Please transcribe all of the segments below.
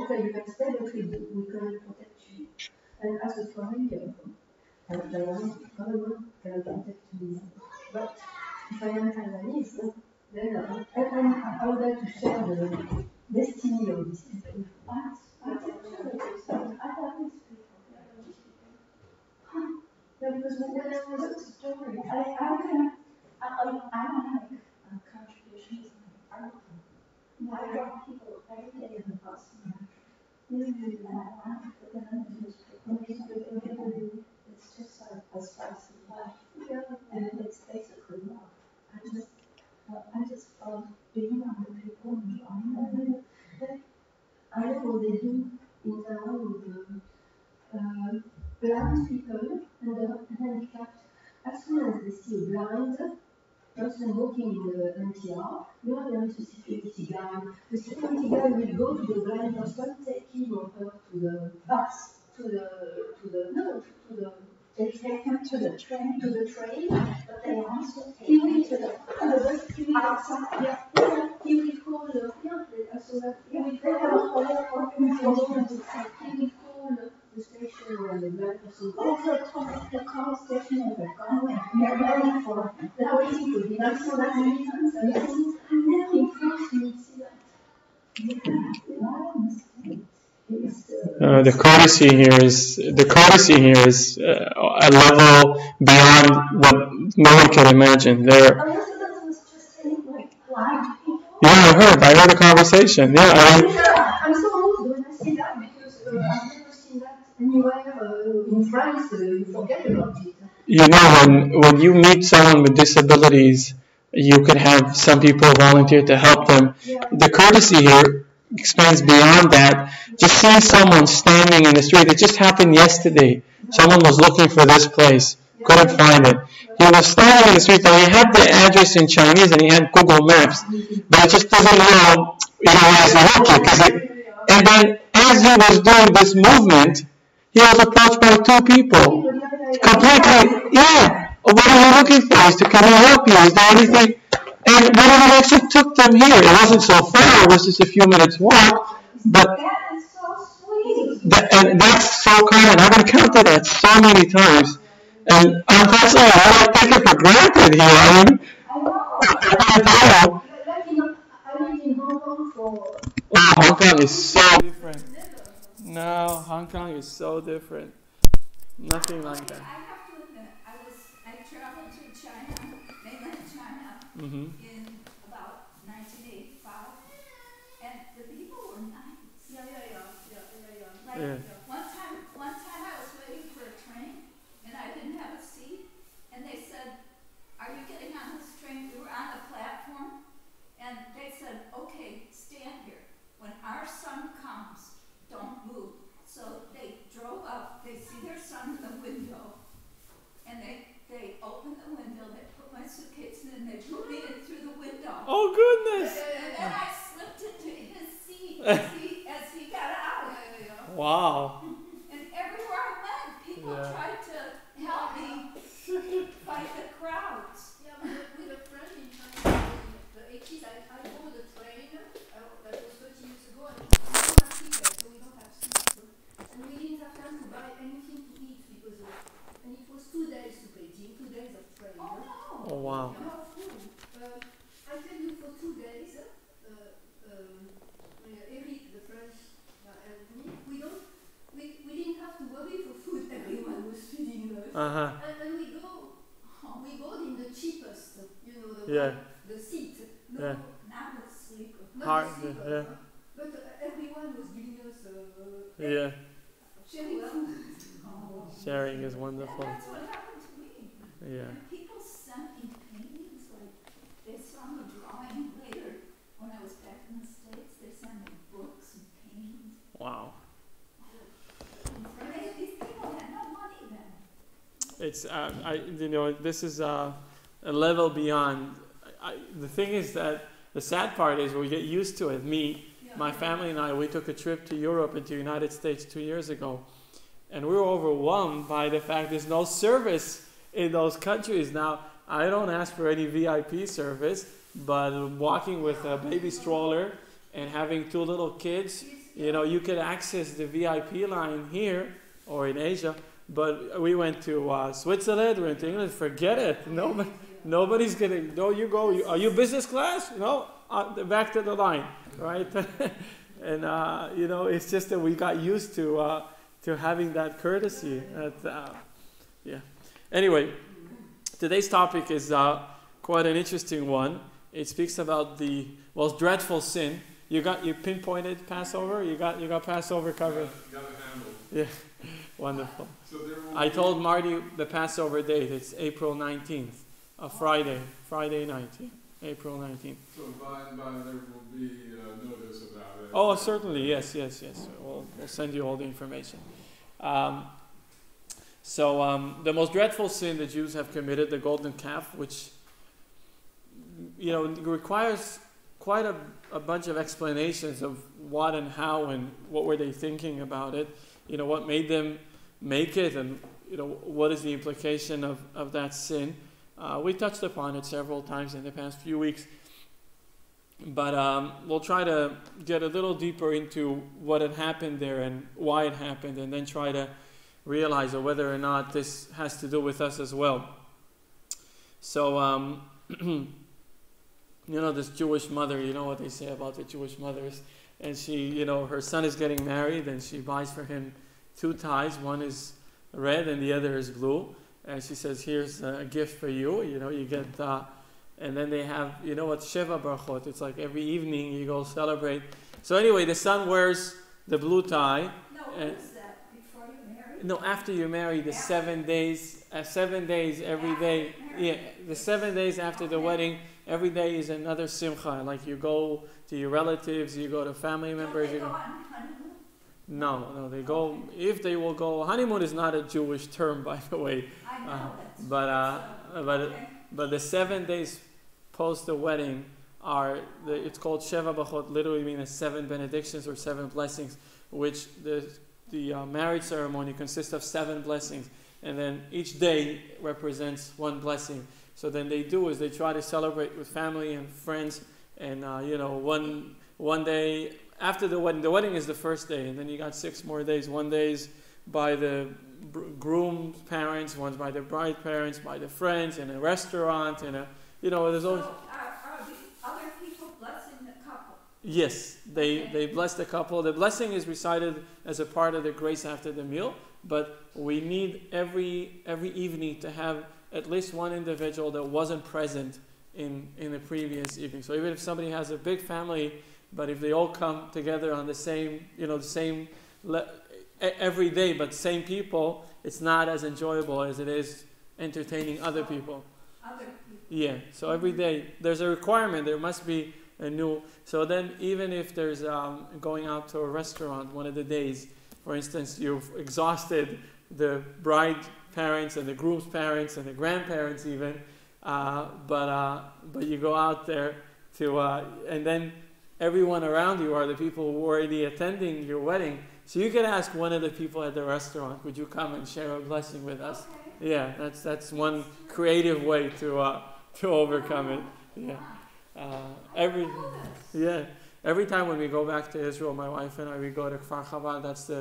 okay, you can stay, but we cannot protect you. And as a foreign Taiwan government cannot protect me. But if I am Taiwanese, then I would like to share the destiny of these people. I have these people. Yeah, because when I was at the story, I don't have a contribution to my art. I draw people every day in the bus. It's just like a slice of life, and it's basically love. I just love being around people and drawing them. I know what they do in Taiwan with blind people and the handicapped. As soon as they see a blind person walking in the MTR, there is a security guard. The security guard will go to the blind person, take him or her to the bus, they take him to the train, but they also take him to the bus. He will outside, he will call they have a whole organization to say, he will call the station where the blind person the call station is going. They're waiting for him. They're waiting for him. I saw that many times. And then in France, you will see that. The courtesy here is a level beyond what no one can imagine. I heard the conversation. I'm so moved when I see that because I've never seen that anywhere in France. You forget about it. You know, when you meet someone with disabilities, you can have some people volunteer to help them. The courtesy here expands beyond that. Just seeing someone standing in the street, it just happened yesterday. Someone was looking for this place, couldn't find it. He was standing in the street, and he had the address in Chinese, and he had Google Maps, but it just doesn't know, where he's looking. And then, as he was doing this movement, he was approached by two people. Completely, what are you looking for? He said, can I help you? Is there anything? And whatever actually took them here, it wasn't so far, it was just a few minutes walk, but and that's so common. I've encountered that so many times. And unfortunately, I don't take it for granted here. I lived in Hong Kong for... Hong Kong is so different. No, Hong Kong is so different. Nothing like that. I have to admit, I traveled to China, mainland China, in about 1985, and the people were nice. One time I was waiting for a train, and I didn't have a seat, and they said, "Are you getting on this train?" We were on a platform, and they said, "Okay, stand here. When our son comes, don't move." So they drove up, they see their son in the window, and they opened the window, they put my suitcase in, and they put me in through the window. Oh, goodness! And then I slipped into his seat as he got out. Wow. And everywhere I went, people tried to help me fight the crowds. Yeah, with a friend in China, the 80s, I boarded a train that was 30 years ago, and we don't have tickets, so we don't have seats. And we didn't have time to buy anything to eat because and it was 2 days to Beijing, 2 days of train. Oh, no. Oh, wow. I tell you, for 2 days, Eric, the French, and me, we didn't have to worry for food. Everyone was feeding us. And we go in the cheapest, the seat. No, not the sleeper. Not the sleeper. But everyone was giving us Sharing is wonderful. And that's what happened to me. Yeah. And people sent me paintings, like they saw me drawing later. When I was back in the States, they sent me books and paintings. Wow. And these people had no money then. It's this is a level beyond. The thing is that the sad part is we get used to it. My family and I, we took a trip to Europe and to the United States 2 years ago, and we were overwhelmed by the fact there's no service in those countries. Now, I don't ask for any VIP service, but walking with a baby stroller and having two little kids You could access the VIP line here or in Asia, but we went to Switzerland, we went to England, forget it. Nobody's getting, no, you go, are you business class? No, back to the line, right? And, it's just that we got used to having that courtesy. Anyway, today's topic is quite an interesting one. It speaks about the most dreadful sin. You pinpointed Passover? You got Passover covered? Got it handled. Yeah, wonderful. So I told Marty the Passover date. It's April 19th, a Friday night, April 19th. So by and by there will be notice about it. Oh, certainly, yes. We'll send you all the information. So the most dreadful sin the Jews have committed, the golden calf, which requires quite a bunch of explanations of what and how and what were they thinking about it. What made them make it, and what is the implication of that sin. We touched upon it several times in the past few weeks, but we'll try to get a little deeper into what had happened there and why it happened, and then try to realize whether or not this has to do with us as well. So, this Jewish mother, you know what they say about the Jewish mothers, and she, her son is getting married, and she buys for him 2 ties. One is red and the other is blue. And she says, here's a gift for you. You get, and then they have, what, Sheva Brachot. It's like every evening you go celebrate. So anyway, the son wears the blue tie. No, what is that? Before you marry? No, after you marry, the 7 days, 7 days every day. Yeah, the 7 days after the wedding, every day is another simcha. Like you go to your relatives, you go to family members. Don't they go on honeymoon? No, they go, if they will go, honeymoon is not a Jewish term, by the way. I know But the 7 days post the wedding it's called Sheva Bachot, literally means 7 benedictions or 7 blessings, which the marriage ceremony consists of 7 blessings, and then each day represents 1 blessing. So then they try to celebrate with family and friends, and one day after the wedding is the first day, and then you got 6 more days. 1 day is by the groom's parents, one's by the bride parents, by the friends, in a restaurant, there's always. So are the other people blessing the couple? Yes, they bless the couple. The blessing is recited as a part of the grace after the meal, but we need every evening to have at least one individual that wasn't present in the previous evening. So even if somebody has a big family, but if they all come together on the same, every day, but same people, it's not as enjoyable as it is entertaining other people. Yeah, so every day there's a requirement. There must be a new. So then, even if there's going out to a restaurant one of the days, for instance, you've exhausted the bride parents and the groom's parents and the grandparents even, but you go out there to, and then everyone around you are the people who are already attending your wedding. So you can ask one of the people at the restaurant, would you come and share a blessing with us? Okay. Yeah, that's one creative way to overcome it. Yeah. Every time when we go back to Israel, my wife and I, we go to Kfar Chabad. That's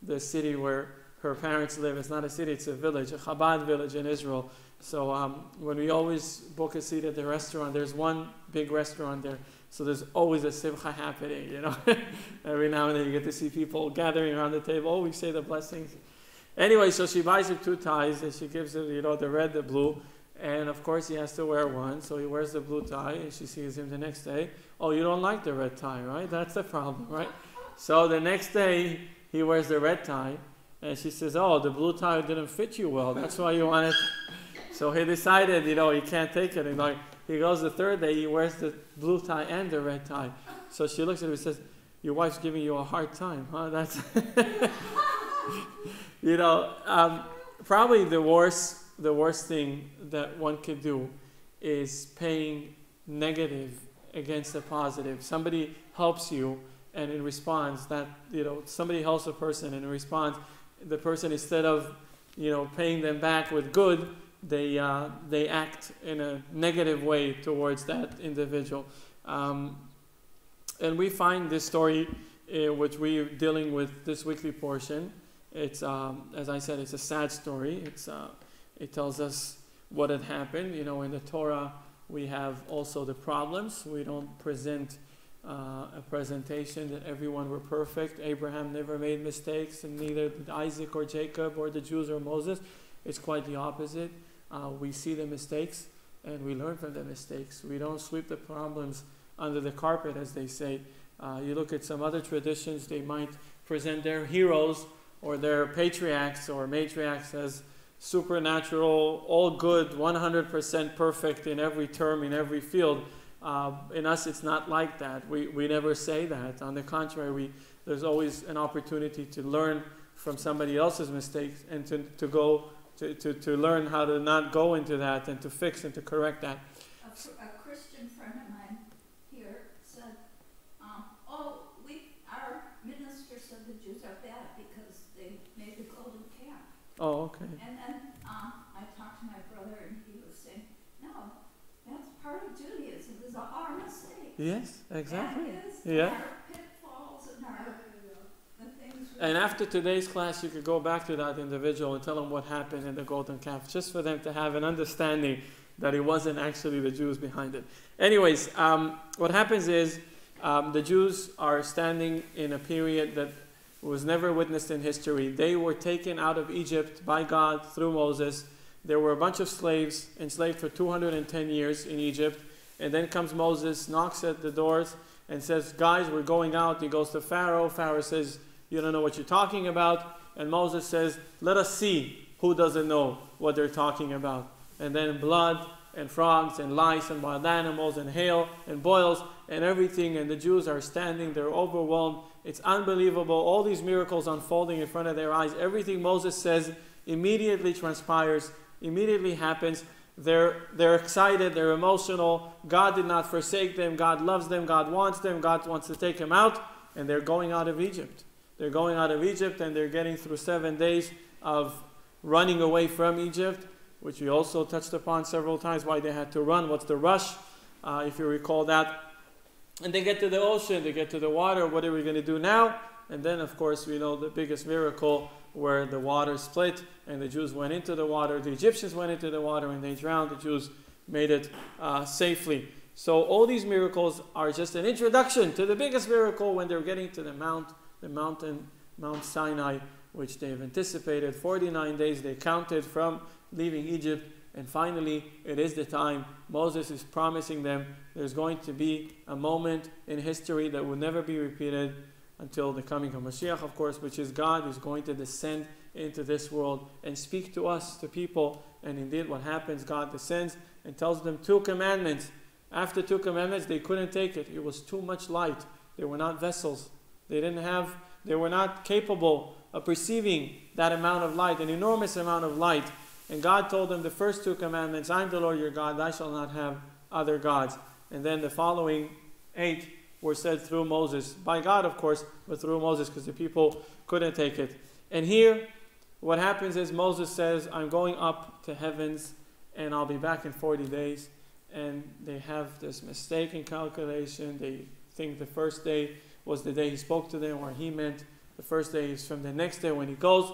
the city where her parents live. It's not a city, it's a village, a Chabad village in Israel. So when we always book a seat at the restaurant, there's one big restaurant there. So there's always a simcha happening, Every now and then you get to see people gathering around the table. We say the blessings. Anyway, so she buys him 2 ties, and she gives him, the red, the blue. And of course he has to wear one, so he wears the blue tie, and she sees him the next day. Oh, you don't like the red tie, right? That's the problem, right? So the next day he wears the red tie, and she says, oh, the blue tie didn't fit you well. That's why you wanted. So he decided, he can't take it. And he goes the 3rd day, he wears the blue tie and the red tie. So she looks at him and says, your wife's giving you a hard time, huh? That's, probably the worst thing that one could do is paying negative against a positive. Somebody helps you, and in response, somebody helps a person, and in response, the person, instead of, paying them back with good, they act in a negative way towards that individual. And we find this story which we're dealing with this weekly portion, it's as I said, it's a sad story. It tells us what had happened. In the Torah, we have also the problems. We don't present a presentation that everyone were perfect. Abraham never made mistakes, and neither did Isaac or Jacob or the Jews or Moses. It's quite the opposite. We see the mistakes and we learn from the mistakes. We don't sweep the problems under the carpet, as they say. You look at some other traditions, they might present their heroes or their patriarchs or matriarchs as supernatural, all good, 100% perfect in every term, in every field. In us, it's not like that. We never say that. On the contrary, there's always an opportunity to learn from somebody else's mistakes and to learn how to not go into that and to fix and to correct that. A Christian friend of mine here said, our minister said the Jews are bad because they made the golden calf. Oh, okay. And then I talked to my brother and he was saying, no, that's part of Judaism. It's our mistake. Yes, exactly. That is Yeah. our pitfalls and the things. And after today's class, you could go back to that individual and tell them what happened in the golden calf, just for them to have an understanding that it wasn't actually the Jews behind it. Anyways, what happens is the Jews are standing in a period that was never witnessed in history. They were taken out of Egypt by God through Moses. There were a bunch of slaves enslaved for 210 years in Egypt. And then comes Moses, knocks at the doors and says, guys, we're going out. He goes to Pharaoh. Pharaoh says, you don't know what you're talking about. And Moses says, let us see who doesn't know what they're talking about. And then blood and frogs and lice and wild animals and hail and boils and everything. And the Jews are standing. They're overwhelmed. It's unbelievable. All these miracles unfolding in front of their eyes. Everything Moses says immediately transpires, immediately happens. They're excited. They're emotional. God did not forsake them. God loves them. God wants them. God wants to take them out. And they're going out of Egypt. They're going out of Egypt and they're getting through 7 days of running away from Egypt, which we also touched upon several times, why they had to run. What's the rush, if you recall that. And they get to the ocean, they get to the water. What are we going to do now? And then, of course, we know the biggest miracle where the water split and the Jews went into the water. The Egyptians went into the water and they drowned. The Jews made it safely. So all these miracles are just an introduction to the biggest miracle when they're getting to the mountain, Mount Sinai, which they've anticipated. 49 days they counted from leaving Egypt. And finally, it is the time. Moses is promising them there's going to be a moment in history that will never be repeated until the coming of Mashiach, of course, which is God who's going to descend into this world and speak to us, to people. And indeed, what happens, God descends and tells them 2 commandments. After 2 commandments, they couldn't take it. It was too much light. They were not vessels. They were not capable of perceiving that amount of light, an enormous amount of light. And God told them the first 2 commandments, I am the Lord your God, thou shalt not have other gods. And then the following 8 were said through Moses, by God of course, but through Moses because the people couldn't take it. And here, what happens is Moses says, I'm going up to heavens and I'll be back in 40 days. And they have this mistake in calculation. They think the first day was the day he spoke to them, or he meant the first day is from the next day when he goes.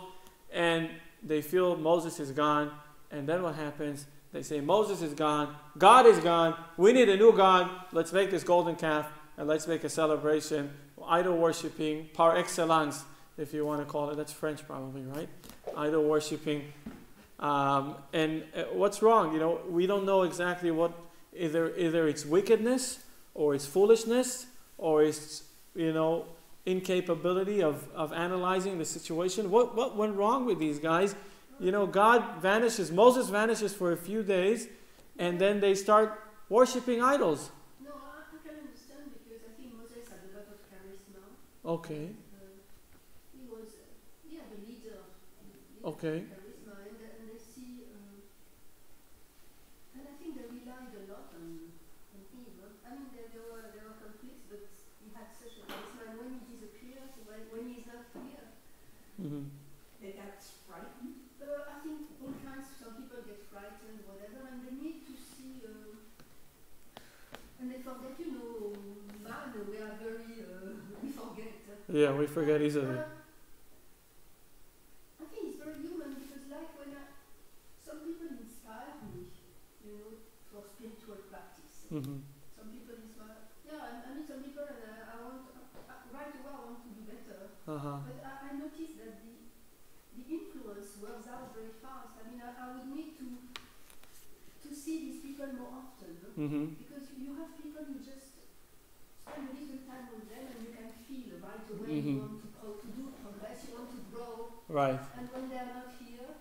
And they feel Moses is gone. And then what happens? They say, Moses is gone. God is gone. We need a new God. Let's make this golden calf and let's make a celebration. Idol worshipping par excellence, if you want to call it. That's French probably, right? Idol worshipping. And what's wrong? We don't know exactly what, either it's wickedness or it's foolishness or it's, incapability of analyzing the situation. What went wrong with these guys? God vanishes, Moses vanishes for a few days, and then they start worshipping idols. No, I can understand because I think Moses had a lot of charisma. Okay. He was, the leader. Okay. Charisma, and they see, and I think they relied a lot on him. I mean, there were conflicts, but he had such a charisma, and when he disappears, when he's not here, They got frightened. I think all kinds, some people get frightened, whatever, and they need to see, and they forget, man, we are very, we forget. Yeah, we forget easily. I think it's very human because, like, some people inspire me, for spiritual practice. Mm-hmm. Some people inspire. Yeah, I meet some people, and I want right away. I want to do better. But I noticed that the influence works out very fast. I mean, I would need to see these people more often, because you have people who just spend a little time with them, and you can feel right away you want to do progress, you want to grow. Right. And when they are not here,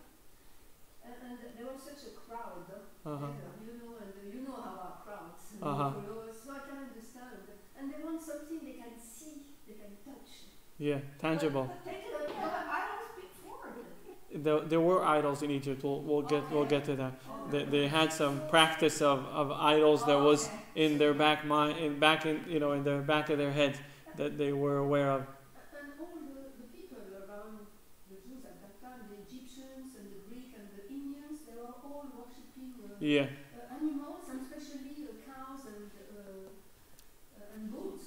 and there was such a crowd, and you know how our crowds followers, so I can understand. And they want something they can see, they can touch. Yeah, tangible. idols before. There were idols in Egypt. We'll get to that. They had some practice of idols that was in their back mind, in the back of their head, that they were aware of. And all the people around the Jews at that time, the Egyptians and the Greek and the Indians, they were all worshipping animals, and especially cows and bulls.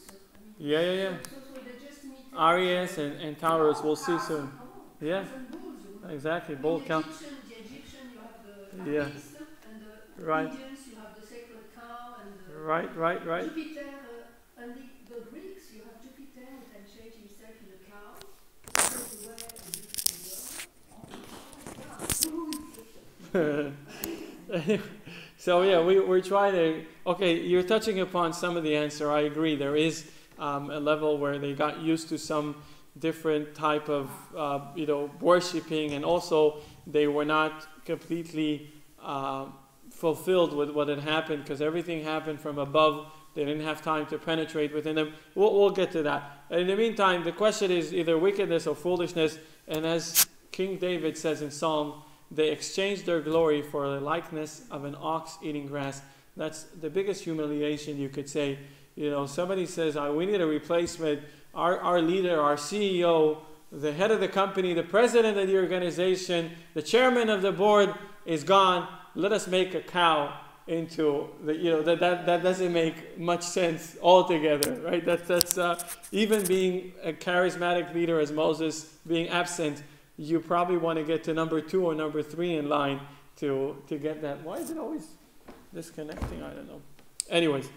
Yeah. So they just meet Aries and Taurus, we'll see soon. Yeah, exactly. Bull cow. The Egyptian, you have the beast, and the Indians, you have the sacred cow, and the Right. Jupiter, and the Greeks, you have Jupiter who can change himself in a cow. So yeah, we're trying to. Okay, you're touching upon some of the answer. I agree. There is a level where they got used to some different type of worshiping, and also they were not completely fulfilled with what had happened, because everything happened from above. They didn't have time to penetrate within them. We'll get to that. In the meantime, the question is either wickedness or foolishness. And as King David says in Psalm, they exchanged their glory for the likeness of an ox eating grass. That's the biggest humiliation, you could say. Somebody says, we need a replacement. Our leader, our CEO, the head of the company, the president of the organization, the chairman of the board is gone. Let us make a cow into that doesn't make much sense altogether, right? That's even being a charismatic leader as Moses being absent, you probably want to get to number 2 or number 3 in line to get that. Why is it always disconnecting? I don't know. Anyways,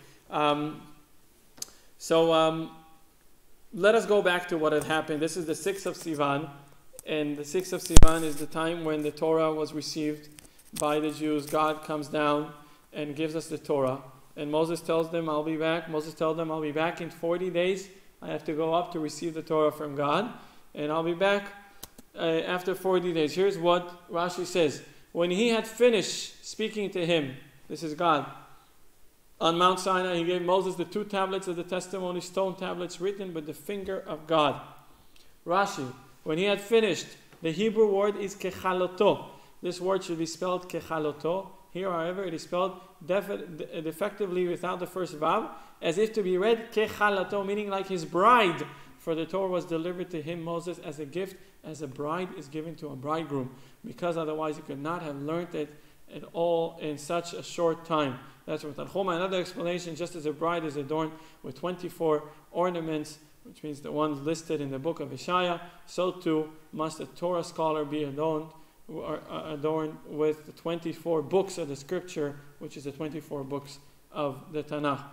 let us go back to what had happened. This is the 6th of Sivan, and the 6th of Sivan is the time when the Torah was received by the Jews. God comes down and gives us the Torah, and Moses tells them, I'll be back. Moses tells them, I'll be back in 40 days. I have to go up to receive the Torah from God, and I'll be back after 40 days. Here's what Rashi says. When he had finished speaking to him, this is God, on Mount Sinai, he gave Moses the 2 tablets of the testimony, stone tablets written with the finger of God. Rashi, when he had finished, the Hebrew word is kechaloto. This word should be spelled kechaloto. Here, however, it is spelled defectively without the first vav, as if to be read kechalato, meaning like his bride. For the Torah was delivered to him, Moses, as a gift, as a bride is given to a bridegroom, because otherwise he could not have learned it at all in such a short time. That's what Tanchuma. Another explanation, just as a bride is adorned with 24 ornaments, which means the ones listed in the book of Ishaya, so too must a Torah scholar be adorned with the 24 books of the scripture, which is the 24 books of the Tanakh.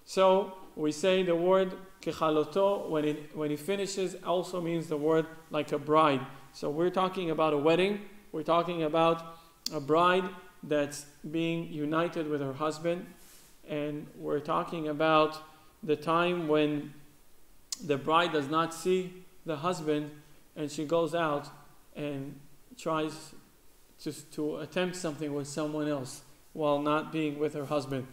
So we say the word kechaloto when he finishes also means the word like a bride. So we're talking about a wedding. We're talking about a bride that's being united with her husband, and we're talking about the time when the bride does not see the husband, and she goes out and tries to attempt something with someone else while not being with her husband.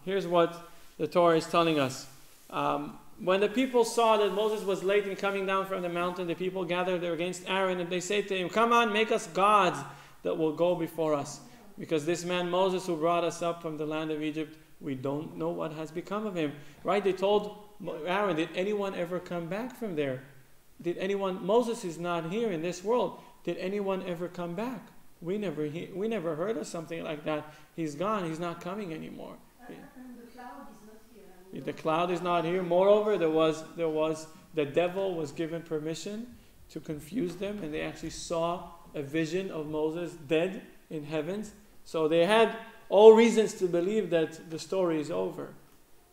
Here's what the Torah is telling us. When the people saw that Moses was late in coming down from the mountain, the people gathered there against Aaron, and they say to him, "Come on, make us gods that will go before us. Because this man Moses, who brought us up from the land of Egypt, we don't know what has become of him." Right? They told Aaron, did anyone ever come back from there? Moses is not here in this world. Did anyone ever come back? We never heard of something like that. He's gone. He's not coming anymore. And the cloud is not here. The cloud is not here. Moreover, there was the devil was given permission to confuse them, and they actually saw a vision of Moses dead in heavens. So they had all reasons to believe that the story is over.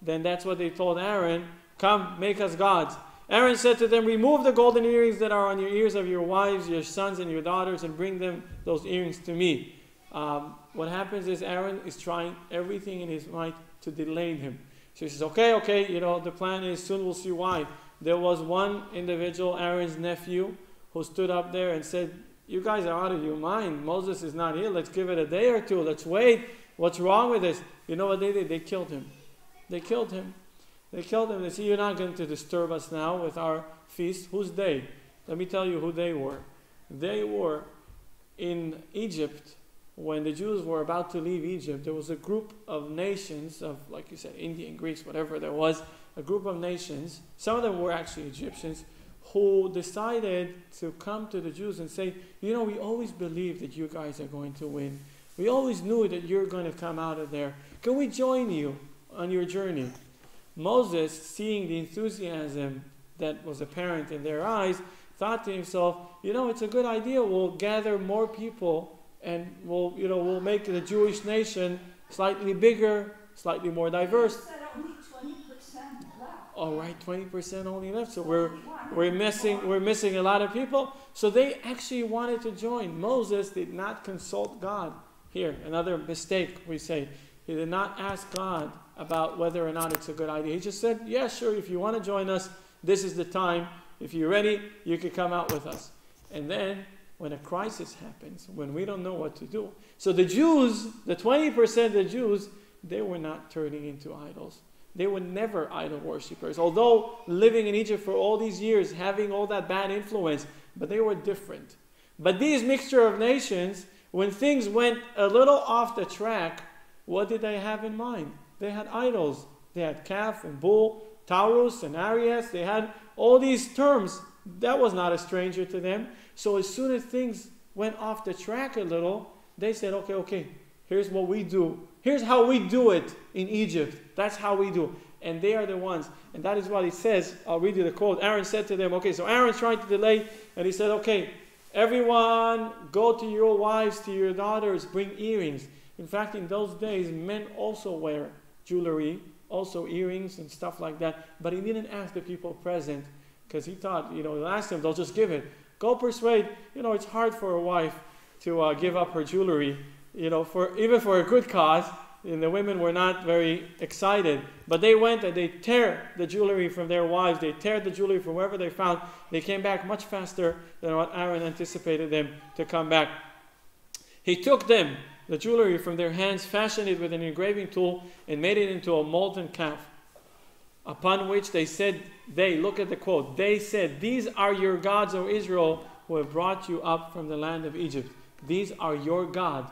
Then that's what they told Aaron, come, make us gods. Aaron said to them, remove the golden earrings that are on your ears of your wives, your sons, and your daughters, and bring them those earrings to me. What happens is Aaron is trying everything in his might to delay him. So he says, okay, the plan is, soon we'll see why. There was one individual, Aaron's nephew, who stood up there and said, you guys are out of your mind. Moses is not here. Let's give it a day or two. Let's wait. What's wrong with this? You know what they did? They killed him. They killed him. They said, you're not going to disturb us now with our feast. Who's they? Let me tell you who they were. They were in Egypt. When the Jews were about to leave Egypt, there was a group of nations of, like you said, Indian, Greeks, whatever there was, a group of nations, some of them were actually Egyptians, who decided to come to the Jews and say, we always believed that you guys are going to win. We always knew that you're going to come out of there. Can we join you on your journey? Moses, seeing the enthusiasm that was apparent in their eyes, thought to himself, it's a good idea. We'll gather more people and we'll make the Jewish nation slightly bigger, slightly more diverse. You said only 20% left. All right, 20% only left. So we're missing a lot of people. So they actually wanted to join. Moses did not consult God. Here, another mistake we say. He did not ask God about whether or not it's a good idea. He just said, yeah, sure, if you want to join us, this is the time. If you're ready, you can come out with us. And then, when a crisis happens, when we don't know what to do. So the Jews, the 20% of the Jews, they were not turning into idols. They were never idol worshippers. Although living in Egypt for all these years, having all that bad influence, but they were different. But these mixture of nations, when things went a little off the track, what did they have in mind? They had idols. They had calf and bull, Taurus and Aries. They had all these terms. That was not a stranger to them. So as soon as things went off the track a little, they said, okay, here's what we do. Here's how we do it in Egypt. That's how we do. And they are the ones. And that is what he says. I'll read you the quote. Aaron said to them, so Aaron's trying to delay. And he said, everyone go to your wives, to your daughters, bring earrings. In fact, in those days, men also wear jewelry, also earrings and stuff like that. But he didn't ask the people present because he thought, he'll ask them, they'll just give it. Go persuade. It's hard for a wife to give up her jewelry, even for a good cause. And the women were not very excited. But they went and they tear the jewelry from their wives. They tear the jewelry from wherever they found. They came back much faster than what Aaron anticipated them to come back. He took them, the jewelry, from their hands, fashioned it with an engraving tool, and made it into a molten calf. Upon which they said, look at the quote, they said, these are your gods, O Israel, who have brought you up from the land of Egypt. These are your God,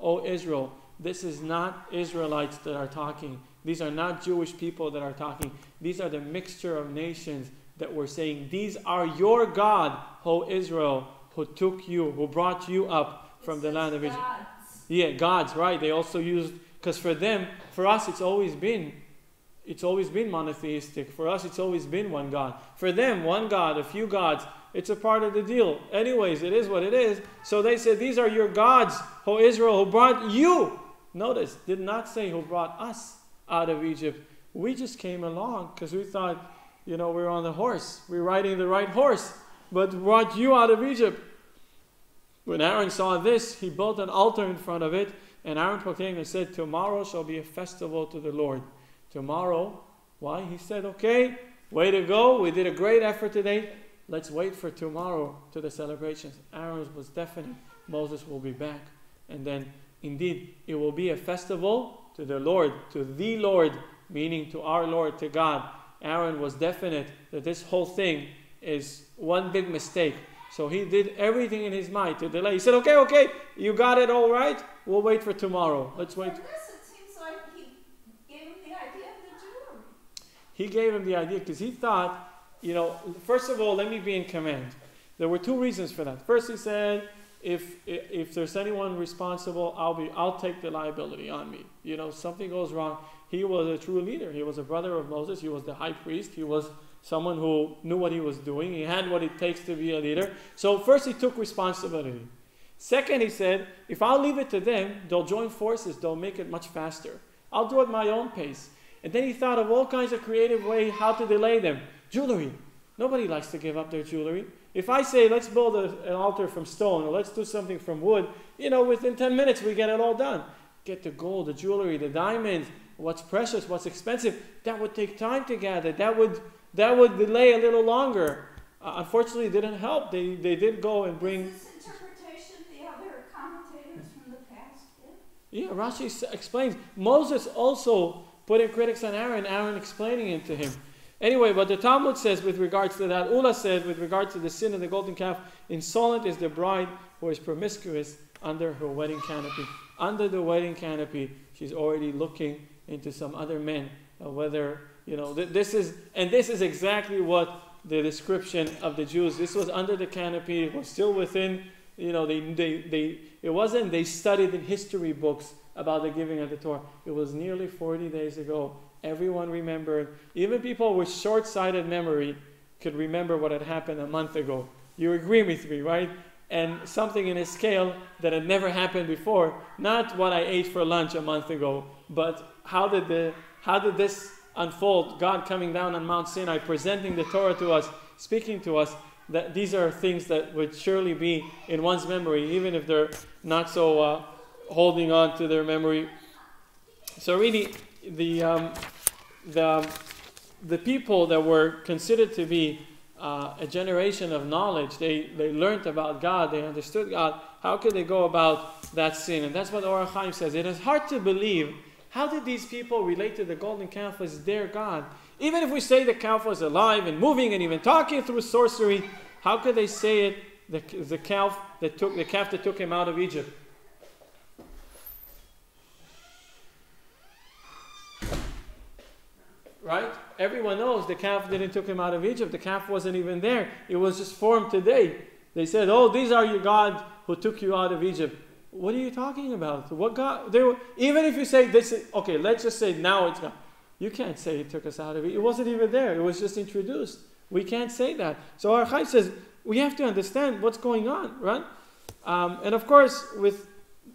O Israel. This is not Israelites that are talking. These are not Jewish people that are talking. These are the mixture of nations that were saying, these are your God, O Israel, who took you, who brought you up from the land of Egypt. Gods. Yeah, gods, right. They also used, because for us, it's always been monotheistic. For us, it's always been one God. For them, one God, a few gods, it's a part of the deal. Anyways, it is what it is. So they said, these are your gods, O Israel, who brought you. Notice, did not say who brought us out of Egypt. We just came along because we thought, we're on the horse. We're riding the right horse. But brought you out of Egypt. When Aaron saw this, he built an altar in front of it. And Aaron proclaimed and said, tomorrow shall be a festival to the Lord. Tomorrow. Why? He said, way to go. We did a great effort today. Let's wait for tomorrow to the celebrations. Aaron was definite. Moses will be back. And then, indeed, it will be a festival to the Lord, meaning to our Lord, to God. Aaron was definite that this whole thing is one big mistake. So he did everything in his mind to delay. He said, okay, you got it all right. We'll wait for tomorrow. Let's wait. For this, it seems like he gave him the idea of the jewelry. He gave him the idea because he thought, first of all, let me be in command. There were two reasons for that. First, he said, if there's anyone responsible, I'll take the liability on me. Something goes wrong. He was a true leader. He was a brother of Moses. He was the high priest. He was someone who knew what he was doing. He had what it takes to be a leader. So first he took responsibility. Second, he said, if I'll leave it to them, they'll join forces, they'll make it much faster. I'll do it at my own pace. And then he thought of all kinds of creative ways how to delay them. Jewelry. Nobody likes to give up their jewelry. If I say, let's build an altar from stone, or let's do something from wood, within 10 minutes we get it all done. Get the gold, the jewelry, the diamonds, what's precious, what's expensive. That would take time to gather. That would delay a little longer. Unfortunately, it didn't help. They did go and bring... Is this interpretation the other commentators from the past did? Yeah, Rashi explains. Moses also put in critics on Aaron explaining it to him. Anyway, but the Talmud says with regards to that, Ula said with regards to the sin of the golden calf, insolent is the bride who is promiscuous under her wedding canopy. Under the wedding canopy, she's already looking into some other men, whether, this is exactly what the description of the Jews, this was under the canopy, it was still within, it wasn't they studied in history books about the giving of the Torah. It was nearly 40 days ago. Everyone remembered. Even people with short-sighted memory could remember what had happened a month ago. You agree with me, right? And something in a scale that had never happened before. Not what I ate for lunch a month ago, but how did this unfold? God coming down on Mount Sinai, presenting the Torah to us, speaking to us. That these are things that would surely be in one's memory, even if they're not so holding on to their memory. So really, the people that were considered to be a generation of knowledge, they learned about God, they understood God. How could they go about that sin? And that's what Or HaChaim says. It is hard to believe. How did these people relate to the golden calf as their God? Even if we say the calf was alive and moving and even talking through sorcery, how could they say it? The calf that took him out of Egypt. Right? Everyone knows the calf didn't took him out of Egypt. The calf wasn't even there. It was just formed today. They said, "Oh, these are your God who took you out of Egypt." What are you talking about? What God? Even if you say this, okay, let's just say now it's God. You can't say He took us out of Egypt. It wasn't even there. It was just introduced. We can't say that. So Or HaChaim says we have to understand what's going on, right? And of course,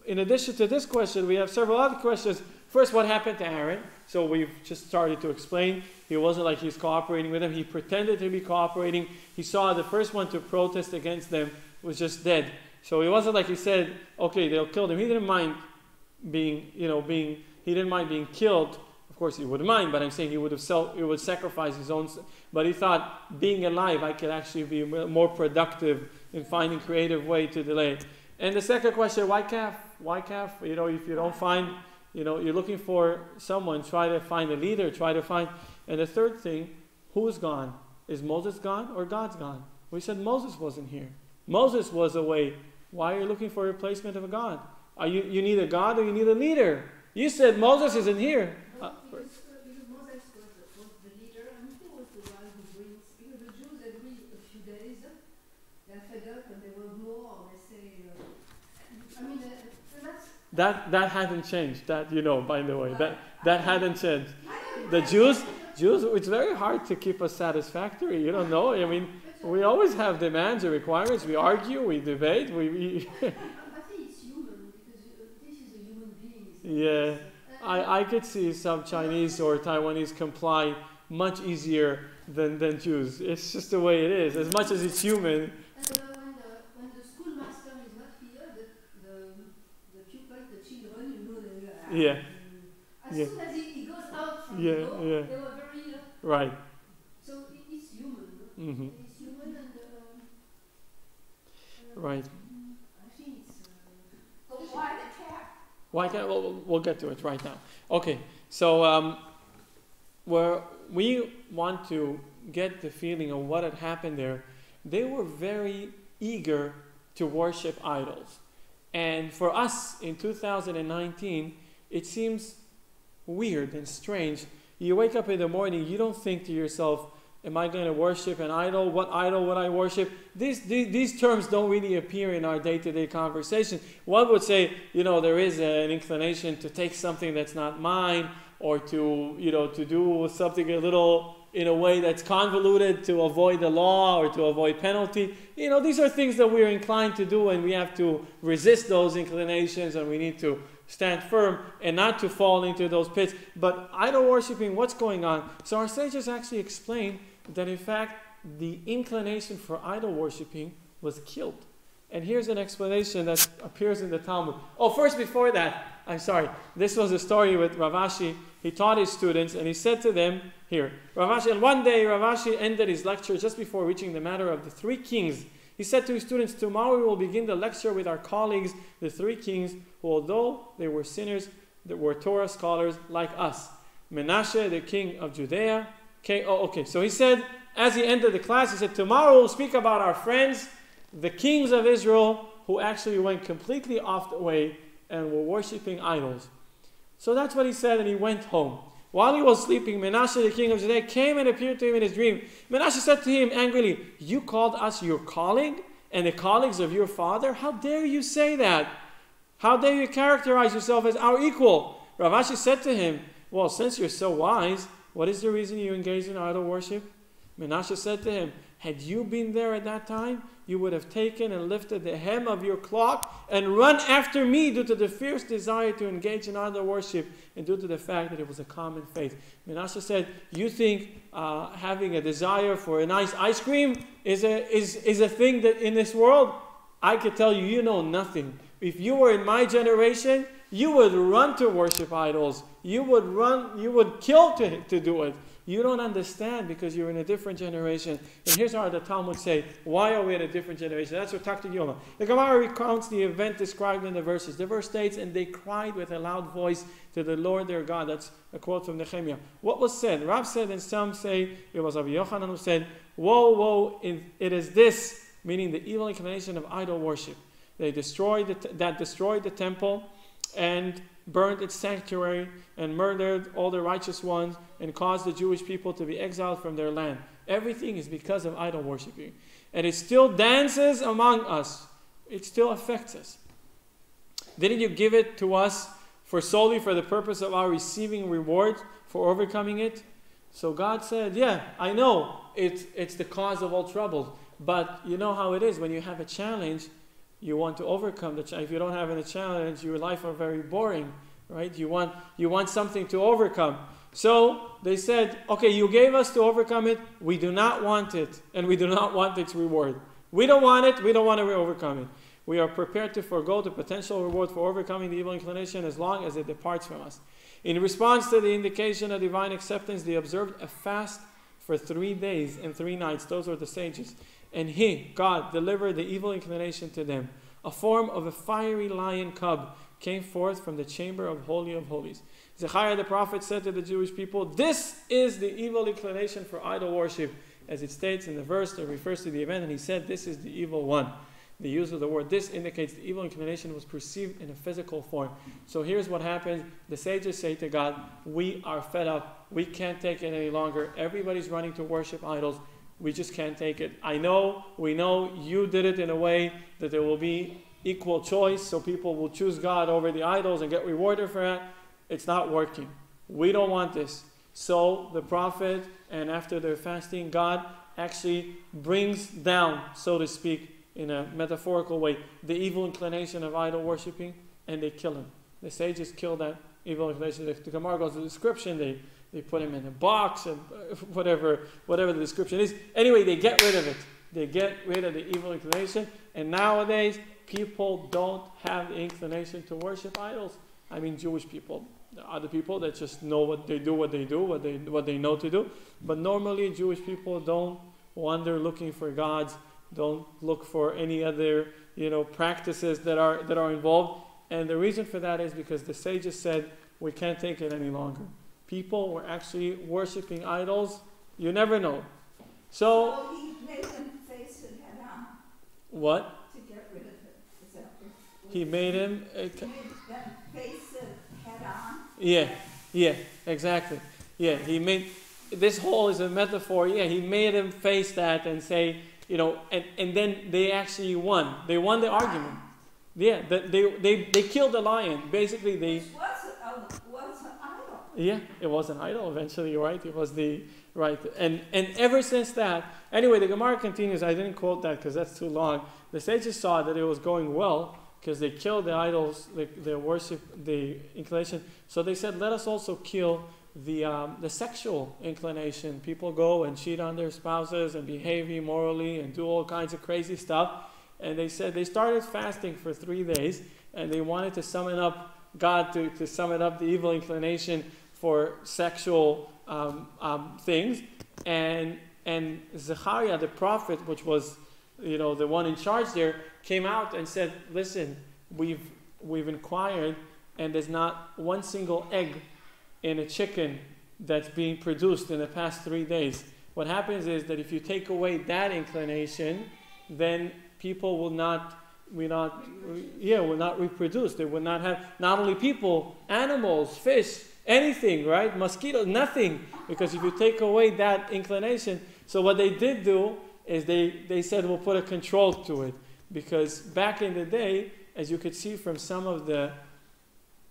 in addition to this question, we have several other questions. First, what happened to Aaron? So we've just started to explain. It wasn't like he's cooperating with them. He pretended to be cooperating. He saw the first one to protest against them was just dead. So it wasn't like he said, okay, they'll kill him. He didn't mind being killed. Of course, he wouldn't mind, but I'm saying he would sacrifice his own. But he thought, being alive, I could actually be more productive in finding creative way to delay. And the second question, why calf? Why calf? If you don't find, you're looking for someone, try to find a leader, And the third thing, who's gone? Is Moses gone or God's gone? We said Moses wasn't here. Moses was away. Why are you looking for a replacement of a God? You need a God or you need a leader? You said Moses isn't here. Because Moses was the leader, and he was the one who brings. Because the Jews every few days, they're fed up and they want more. They say, that hadn't changed. That by the way, that hadn't changed. The Jews, it's very hard to keep us satisfactory. You don't know. We always have demands and requirements. We argue, we debate. I think it's human because this is a human being. Yeah. I could see some Chinese or Taiwanese comply much easier than Jews. It's just the way it is. As much as it's human. And when the schoolmaster is not here, the pupils, the children, Yeah. As soon as he goes out from Yeah, the door, yeah. they were very... Right. So it's human. Mm-hmm. It's human and... Right. I think it's... But why the calf? Why can't we'll get to it right now. Okay, so where we want to get the feeling of what had happened there, they were very eager to worship idols. And for us in 2019, it seems weird and strange. You wake up in the morning, you don't think to yourself, am I going to worship an idol? What idol would I worship? These terms don't really appear in our day-to-day conversation. One would say, there is an inclination to take something that's not mine, or to do something a little in a way that's convoluted to avoid the law or to avoid penalty. These are things that we're inclined to do, and we have to resist those inclinations, and we need to stand firm and not to fall into those pits. But idol worshiping, what's going on? So our sages actually explain that in fact the inclination for idol worshiping was killed. And here's an explanation that appears in the Talmud. Oh, first before that, I'm sorry. This was a story with Rav Ashi. He taught his students and he said to them, here, Rav Ashi, and one day Rav Ashi ended his lecture just before reaching the matter of the three kings. He said to his students, tomorrow we will begin the lecture with our colleagues, the three kings, who although they were sinners, they were Torah scholars like us. Menashe, the king of Judea. Okay. So he said, as he ended the class, he said, tomorrow we'll speak about our friends, the kings of Israel, who actually went completely off the way and were worshipping idols. So that's what he said, and he went home. While he was sleeping, Menashe, the king of Judea, came and appeared to him in his dream. Menashe said to him angrily, you called us your colleague and the colleagues of your father? How dare you say that? How dare you characterize yourself as our equal? Rav Ashi said to him, well, since you're so wise, what is the reason you engage in idol worship? Menashe said to him, had you been there at that time, you would have taken and lifted the hem of your cloak and run after me due to the fierce desire to engage in idol worship and due to the fact that it was a common faith. Menashe said, you think having a desire for a nice ice cream is a thing that in this world? I could tell you, you know nothing. If you were in my generation, you would run to worship idols. You would kill to do it. You don't understand because you're in a different generation. And here's how the Talmud say, why are we in a different generation? That's what Takti Yoma. The Gemara recounts the event described in the verses. The verse states, and they cried with a loud voice to the Lord their God. That's a quote from Nehemiah. What was said? Rav said, and some say it was Rabbi Yochanan who said, woe, it is this, meaning the evil inclination of idol worship. They destroyed the temple and burned its sanctuary and murdered all the righteous ones and caused the Jewish people to be exiled from their land. Everything is because of idol worshiping. And it still dances among us. It still affects us. Didn't you give it to us solely for the purpose of our receiving reward for overcoming it? So God said, yeah, I know it's the cause of all troubles. But you know how it is when you have a challenge, you want to overcome the challenge. If you don't have any challenge, your life are very boring, right? You want something to overcome. So they said, okay, you gave us to overcome it. We do not want it, and we do not want its reward. We don't want it. We don't want to overcome it. We are prepared to forego the potential reward for overcoming the evil inclination as long as it departs from us. In response to the indication of divine acceptance, they observed a fast for 3 days and 3 nights. Those were the sages. And he, God, delivered the evil inclination to them. A form of a fiery lion cub came forth from the chamber of Holy of Holies. Zechariah the prophet said to the Jewish people, this is the evil inclination for idol worship, as it states in the verse that refers to the event, and he said, this is the evil one. The use of the word this indicates the evil inclination was perceived in a physical form. So here's what happens. The sages say to God, we are fed up. We can't take it any longer. Everybody's running to worship idols. We just can't take it. We know you did it in a way that there will be equal choice, so people will choose God over the idols and get rewarded for that. It's not working. We don't want this. So the prophet, and after their fasting, God actually brings down, so to speak, in a metaphorical way, the evil inclination of idol worshipping, and they kill him. The sages kill that evil inclination. The Gemara goes to the description, they put him in a box, and whatever the description is. Anyway, they get rid of it. They get rid of the evil inclination. And nowadays, people don't have the inclination to worship idols. I mean, Jewish people. Other people that just know what they know to do. But normally, Jewish people don't wander looking for gods. Don't look for any other, practices that are involved. And the reason for that is because the sages said, we can't take it any longer. People were actually worshiping idols. You never know. So he made them face it head on. What? To get rid of it. Is that what He made him. he made them face it head on. Yeah, exactly. Yeah, he made. This whole is a metaphor. Yeah, he made him face that and say, and then they actually won. They won the argument. Yeah, they killed the lion. Basically, Which was an idol. Yeah, it was an idol. Eventually, you're right. It was the right? And ever since that, anyway, the Gemara continues. I didn't quote that because that's too long. The sages saw that it was going well because they killed the idols, the worship, the inclination. So they said, let us also kill the sexual inclination. People go and cheat on their spouses and behave immorally and do all kinds of crazy stuff. And they said they started fasting for 3 days, and they wanted to summon up God to summon up the evil inclination for sexual things. And Zechariah, the prophet, which was the one in charge there, came out and said, listen, we've inquired, and there's not one single egg in a chicken that's being produced in the past 3 days. What happens is that if you take away that inclination, then people will not reproduce. They will not have, not only people, animals, fish, anything, right? Mosquitoes, nothing. Because if you take away that inclination, so what they did do is they said we'll put a control to it. Because back in the day, as you could see from some of the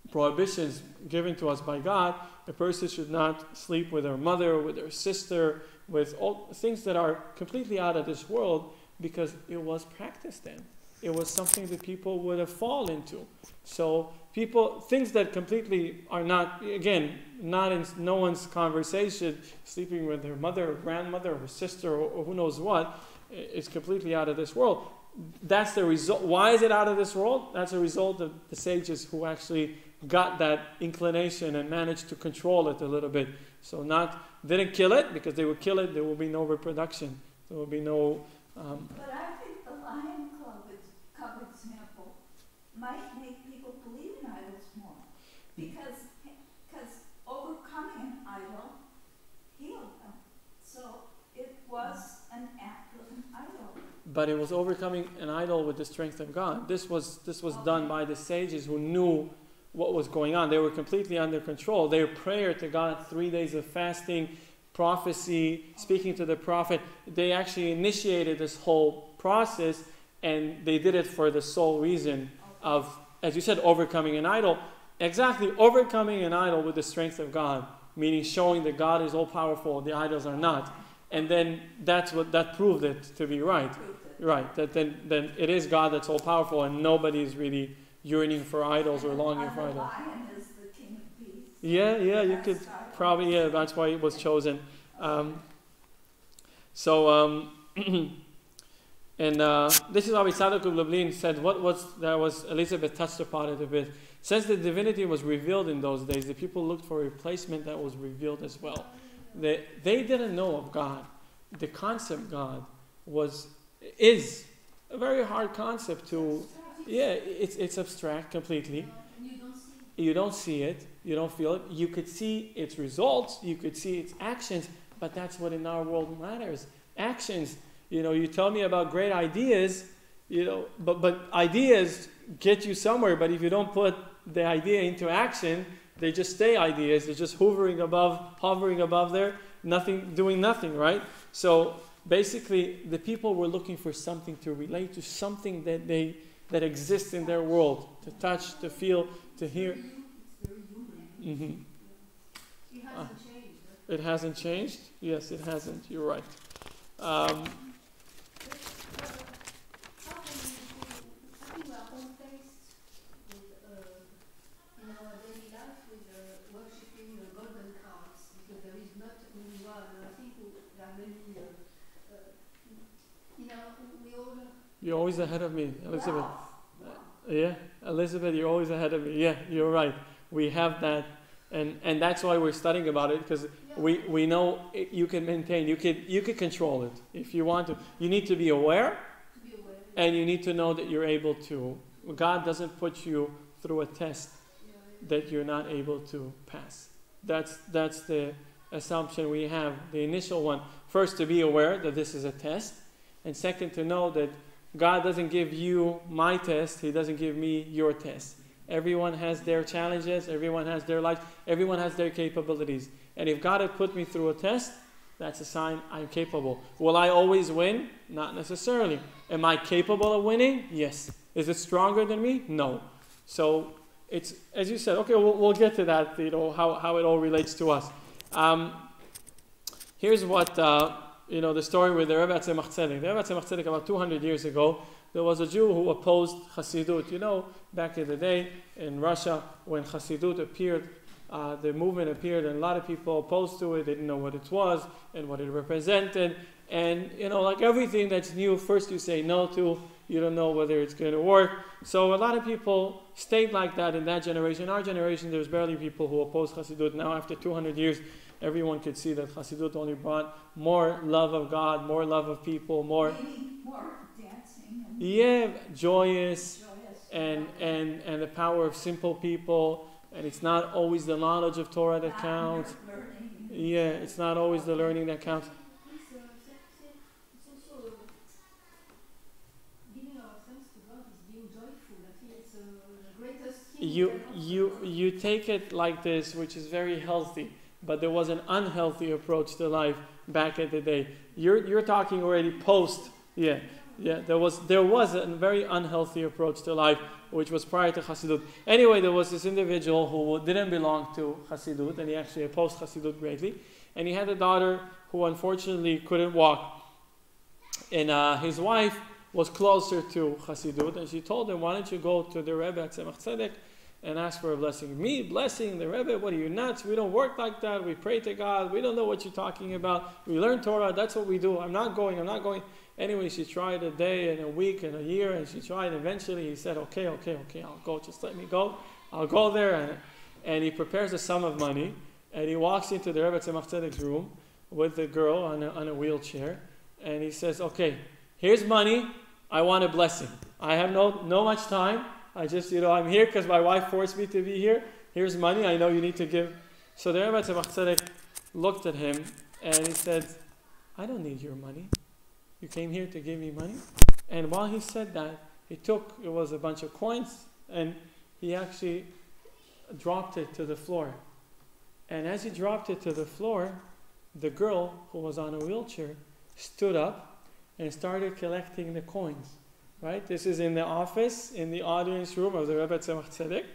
prohibitions given to us by God, a person should not sleep with their mother, with their sister, with all things that are completely out of this world, because it was practiced then. It was something that people would have fallen into. So things that completely are not, again, not in no one's conversation, sleeping with their mother or grandmother or sister or who knows what, is completely out of this world. That's the result. Why is it out of this world? That's a result of the sages who actually got that inclination and managed to control it a little bit. So didn't kill it, because they would kill it, there will be no reproduction. There will be no... But I think the Lion Club example might make people believe in idols more. Because overcoming an idol healed them. So it was an act of an idol. But it was overcoming an idol with the strength of God. This was done by the sages who knew what was going on. They were completely under control. Their prayer to God, 3 days of fasting, prophecy, speaking to the prophet, they actually initiated this whole process, and they did it for the sole reason of, as you said, overcoming an idol. Exactly, overcoming an idol with the strength of God, meaning showing that God is all-powerful, the idols are not. And then that proved it to be right. Right, that then it is God that's all-powerful, and nobody is really yearning for idols or longing for idols. The lion is the king of beasts. Yeah, you could probably, that's why it was chosen. This is how Tzadok of Lublin said, Elizabeth touched upon it a bit. Since the divinity was revealed in those days, the people looked for a replacement that was revealed as well. They didn't know of God. The concept God is a very hard concept to... Yeah, it's abstract completely. You don't see it. You don't feel it. You could see its results. You could see its actions. But that's what in our world matters. Actions. You tell me about great ideas, but ideas get you somewhere. But if you don't put the idea into action, they just stay ideas. They're just hovering above there, doing nothing, right? So basically, the people were looking for something to relate to, something that exists in their world, to touch, to feel, to hear. It's very human. Mm-hmm. It hasn't changed. It hasn't changed? Yes, it hasn't. You're right. How can we are all faced with, in our daily life with worshipping golden calves, because there is not only one. I think there are many, we all... You're always ahead of me, Elizabeth. Yeah, Elizabeth, you're always ahead of me. Yeah, you're right. We have that, and that's why we're studying about it, because we know you can maintain, you could control it if you want to. You need to be aware, and you need to know that you're able to. God doesn't put you through a test that you're not able to pass. That's the assumption we have. The initial one, first, to be aware that this is a test, and second, to know that God doesn't give you my test. He doesn't give me your test. Everyone has their challenges. Everyone has their life. Everyone has their capabilities. And if God had put me through a test, that's a sign I'm capable. Will I always win? Not necessarily. Am I capable of winning? Yes. Is it stronger than me? No. So it's, as you said, okay, we'll get to that, how it all relates to us. Here's what, the story with the Rebbe Tzemach Tzedek. The Rebbe Tzemach Tzedek, about 200 years ago, there was a Jew who opposed Hasidut. Back in the day in Russia, when Hasidut appeared, the movement appeared, and a lot of people opposed to it. They didn't know what it was and what it represented. And, like everything that's new, first you say no to, you don't know whether it's going to work. So a lot of people stayed like that in that generation. In our generation, there's barely people who oppose Hasidut. Now, after 200 years, everyone could see that Hasidut only brought more love of God, more love of people, more dancing. Joyous. And the power of simple people. And it's not always the knowledge of Torah that counts. It's not always the learning that counts. You take it like this, which is very healthy, but there was an unhealthy approach to life back in the day. You're talking already post. There was a very unhealthy approach to life, which was prior to Hasidut. Anyway, there was this individual who didn't belong to Hasidut, and he actually opposed Hasidut greatly. And he had a daughter who unfortunately couldn't walk. And his wife was closer to Hasidut, and she told him, why don't you go to the Rebbe at Tzemach Tzedek and ask for a blessing? Me blessing the Rebbe? What are you, nuts? We don't work like that. We pray to God. We don't know what you're talking about. We learn Torah. That's what we do. I'm not going. Anyway, she tried a day and a week and a year, and she tried. Eventually, he said, okay, I'll go. Just let me go. I'll go there. And he prepares a sum of money, and he walks into the Rebbe Tzemach Tzedek's room with the girl on a wheelchair, and he says, okay, here's money. I want a blessing. I have no much time. I just, I'm here because my wife forced me to be here. Here's money. I know you need to give. So the Rebbe Tzemach Tzedek looked at him, and he said, I don't need your money. You came here to give me money? And while he said that, it was a bunch of coins, and he actually dropped it to the floor. And as he dropped it to the floor, the girl who was on a wheelchair stood up and started collecting the coins. Right? This is in the office, in the audience room of the Rebbe Tzemach Tzedek,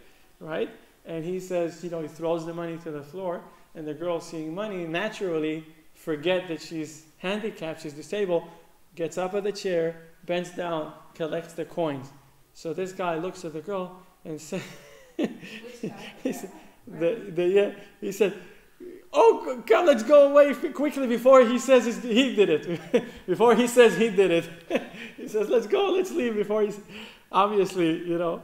right? And he says, he throws the money to the floor, and the girl, seeing money, naturally forget that she's handicapped, she's disabled, gets up at the chair, bends down, collects the coins. So this guy looks at the girl and says, he said, oh, come, let's go away quickly before he says he did it. Before he says he did it. He says, let's go, let's leave before he's, obviously, her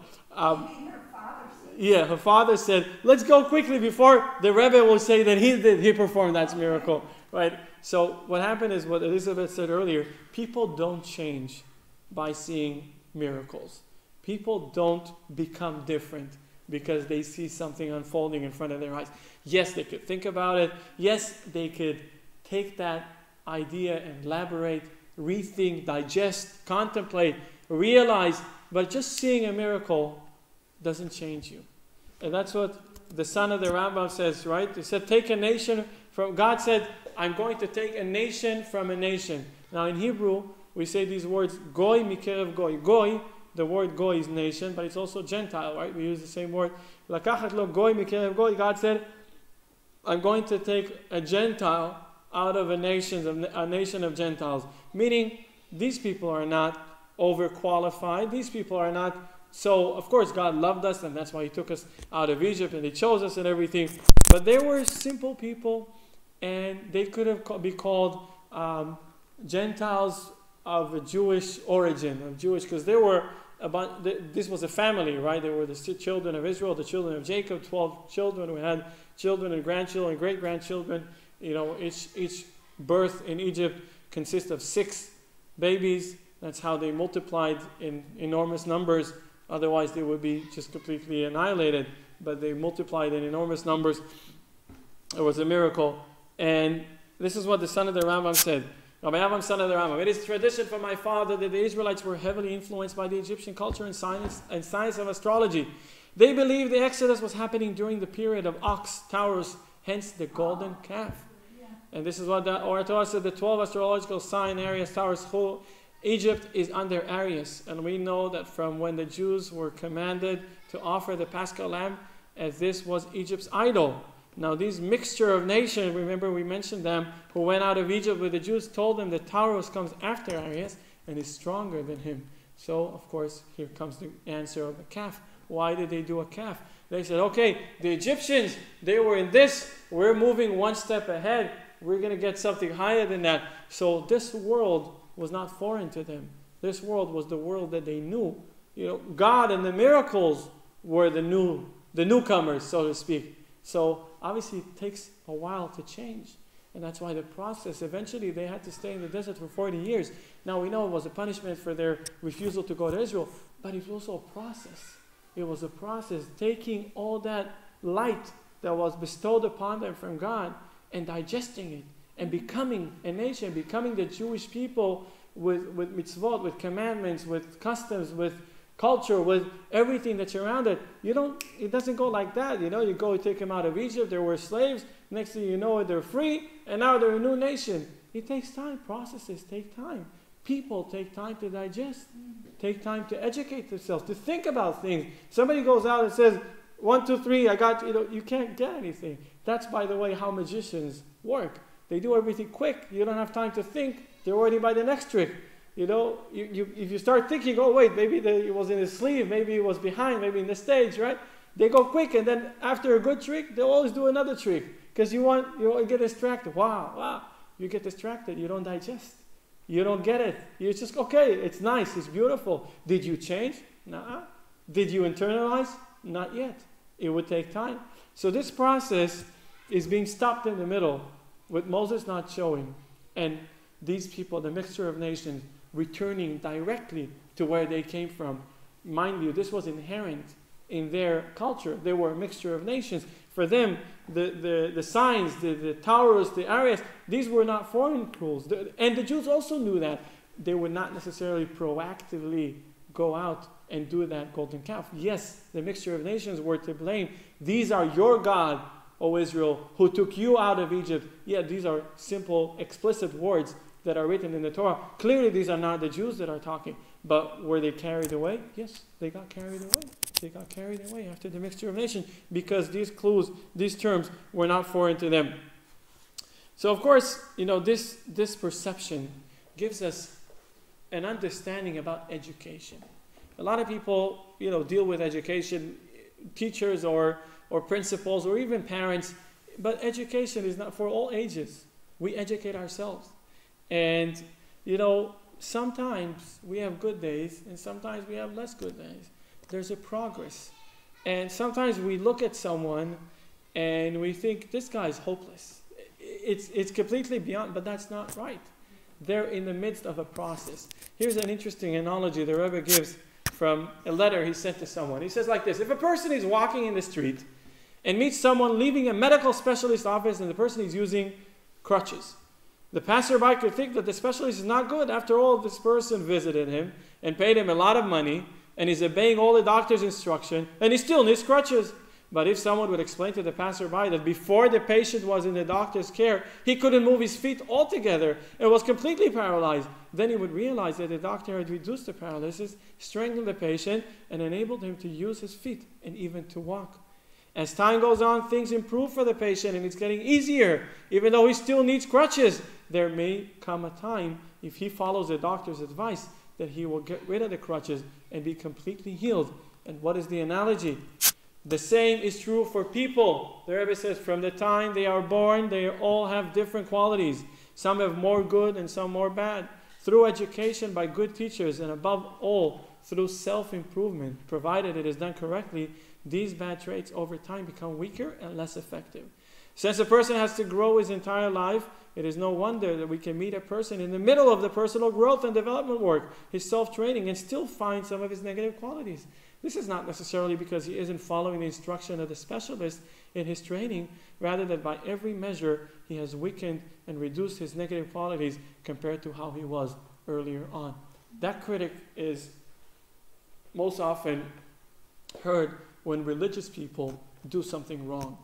father said, let's go quickly before the Rebbe will say that he performed that miracle. Right? So what happened is what Elizabeth said earlier, people don't change by seeing miracles. People don't become different because they see something unfolding in front of their eyes. Yes, they could think about it. Yes, they could take that idea and elaborate, rethink, digest, contemplate, realize, but just seeing a miracle doesn't change you. And that's what the son of the Rambam says, right? He said, take a nation from, God said, I'm going to take a nation from a nation. Now in Hebrew, we say these words, goy mikerev goy. Goy, the word goy is nation, but it's also Gentile, right? We use the same word. Lakachat lo goy mikerev goy. God said, I'm going to take a Gentile out of a nation of Gentiles. Meaning, these people are not overqualified. These people are not. So, of course, God loved us, and that's why He took us out of Egypt, and He chose us and everything. But they were simple people, and they could have be called Gentiles of a Jewish origin, because they were this was a family, right? They were the children of Israel, the children of Jacob, 12 children. We had children and grandchildren, great-grandchildren. Each birth in Egypt consists of 6 babies. That's how they multiplied in enormous numbers. Otherwise, they would be just completely annihilated. But they multiplied in enormous numbers. It was a miracle. And this is what the son of the Rambam said. Rabbi Avraham, son of the Rambam. It is tradition from my father that the Israelites were heavily influenced by the Egyptian culture and science of astrology. They believed the Exodus was happening during the period of Ox, Taurus, hence the golden calf. And this is what the Torah said, the 12 astrological sign areas, Taurus, Egypt is under Aries. And we know that from when the Jews were commanded to offer the Paschal lamb, as this was Egypt's idol. Now these mixture of nations, remember we mentioned them, who went out of Egypt with the Jews, told them that Taurus comes after Aries and is stronger than him. So, of course, here comes the answer of the calf. Why did they do a calf? They said, okay, the Egyptians, they were in this. We're moving one step ahead. We're going to get something higher than that. So this world was not foreign to them. This world was the world that they knew. God and the miracles were the newcomers, so to speak. So obviously it takes a while to change. And that's why the process, eventually they had to stay in the desert for 40 years. Now we know it was a punishment for their refusal to go to Israel, but it was also a process. It was a process, taking all that light that was bestowed upon them from God and digesting it and becoming a nation, becoming the Jewish people with mitzvot, with commandments, with customs, with culture, with everything that's around it. It doesn't go like that. You go take them out of Egypt, they were slaves. Next thing you know, they're free, and now they're a new nation. It takes time. Processes take time. People take time to digest, take time to educate themselves, to think about things. Somebody goes out and says, 1, 2, 3, I got, you can't get anything. That's, by the way, how magicians work. They do everything quick. You don't have time to think. They're already by the next trick. If you start thinking, oh wait, maybe it was in his sleeve, maybe it was behind, maybe in the stage, right? They go quick, and then after a good trick, they'll always do another trick. Because you get distracted. Wow. You get distracted. You don't digest. You don't get it. You're just, okay, it's nice, it's beautiful. Did you change? Nuh-uh. Did you internalize? Not yet. It would take time. So this process is being stopped in the middle with Moses not showing. And these people, the mixture of nations, returning directly to where they came from. Mind you, this was inherent in their culture. They were a mixture of nations. For them, the signs, the Taurus, the Aries, these were not foreign rules. And the Jews also knew that. They would not necessarily proactively go out and do that golden calf. Yes, the mixture of nations were to blame. These are your God, O Israel, who took you out of Egypt. Yeah, these are simple, explicit words that are written in the Torah. Clearly, these are not the Jews that are talking. But were they carried away? Yes, they got carried away. They got carried away after the mixture of nations because these clues, these terms were not foreign to them. So, of course, this perception gives us an understanding about education. A lot of people, deal with education, teachers or principals or even parents, but education is not for all ages. We educate ourselves. And, sometimes we have good days and sometimes we have less good days. There's a progress. And sometimes we look at someone and we think, this guy's hopeless. It's completely beyond, but that's not right. They're in the midst of a process. Here's an interesting analogy the Rebbe gives from a letter he sent to someone. He says like this: if a person is walking in the street and meets someone leaving a medical specialist office and the person is using crutches, the passerby could think that the specialist is not good. After all, this person visited him and paid him a lot of money and he's obeying all the doctor's instruction and he still needs crutches. But if someone would explain to the passerby that before the patient was in the doctor's care, he couldn't move his feet altogether and was completely paralyzed, then he would realize that the doctor had reduced the paralysis, strengthened the patient, and enabled him to use his feet and even to walk. As time goes on, things improve for the patient and it's getting easier. Even though he still needs crutches, there may come a time, if he follows the doctor's advice, that he will get rid of the crutches and be completely healed. And what is the analogy? The same is true for people. The Rebbe says from the time they are born, they all have different qualities. Some have more good and some more bad. Through education by good teachers and above all, through self-improvement, provided it is done correctly, these bad traits over time become weaker and less effective. Since a person has to grow his entire life, it is no wonder that we can meet a person in the middle of the personal growth and development work, his self-training, and still find some of his negative qualities. This is not necessarily because he isn't following the instruction of the specialist in his training, rather that by every measure he has weakened and reduced his negative qualities compared to how he was earlier on. That critic is most often heard when religious people do something wrong.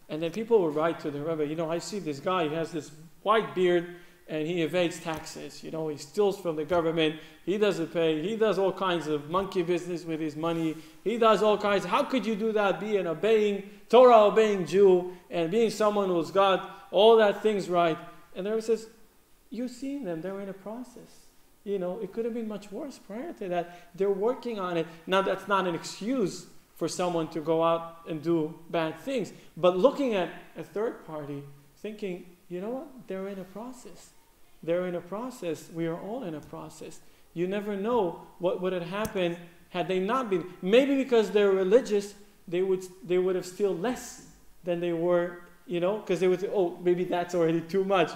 And then people will write to the Rebbe, I see this guy, he has this white beard and he evades taxes. You know, he steals from the government. He doesn't pay. He does all kinds of monkey business with his money. He does all kinds. How could you do that? Be an obeying, Torah-obeying Jew and being someone who's got all that things right. And the Rebbe says, you've seen them. They're in a process. You know, it could have been much worse prior to that. They're working on it. Now, that's not an excuse for someone to go out and do bad things. But looking at a third party, thinking, you know what? They're in a process. They're in a process. We are all in a process. You never know what would have happened had they not been. Maybe because they're religious, they would have still less than they were, you know, because they would say, oh, maybe that's already too much.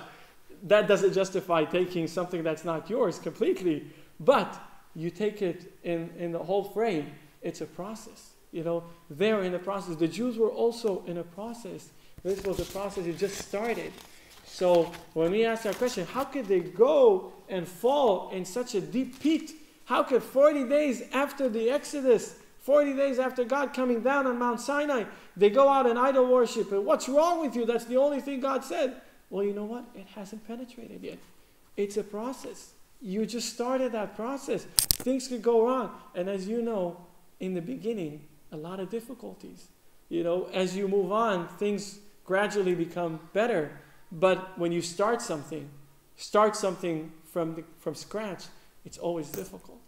That doesn't justify taking something that's not yours completely. But you take it in the whole frame. It's a process. You know, they're in a process. The Jews were also in a process. This was a process that just started. So when we ask our question, how could they go and fall in such a deep pit? How could 40 days after the Exodus, 40 days after God coming down on Mount Sinai, they go out and idol worship? And what's wrong with you? That's the only thing God said. Well, you know what? It hasn't penetrated yet. It's a process. You just started that process. Things could go wrong. And as you know, in the beginning, a lot of difficulties. You know, as you move on, things gradually become better. But when you start something from scratch, it's always difficult.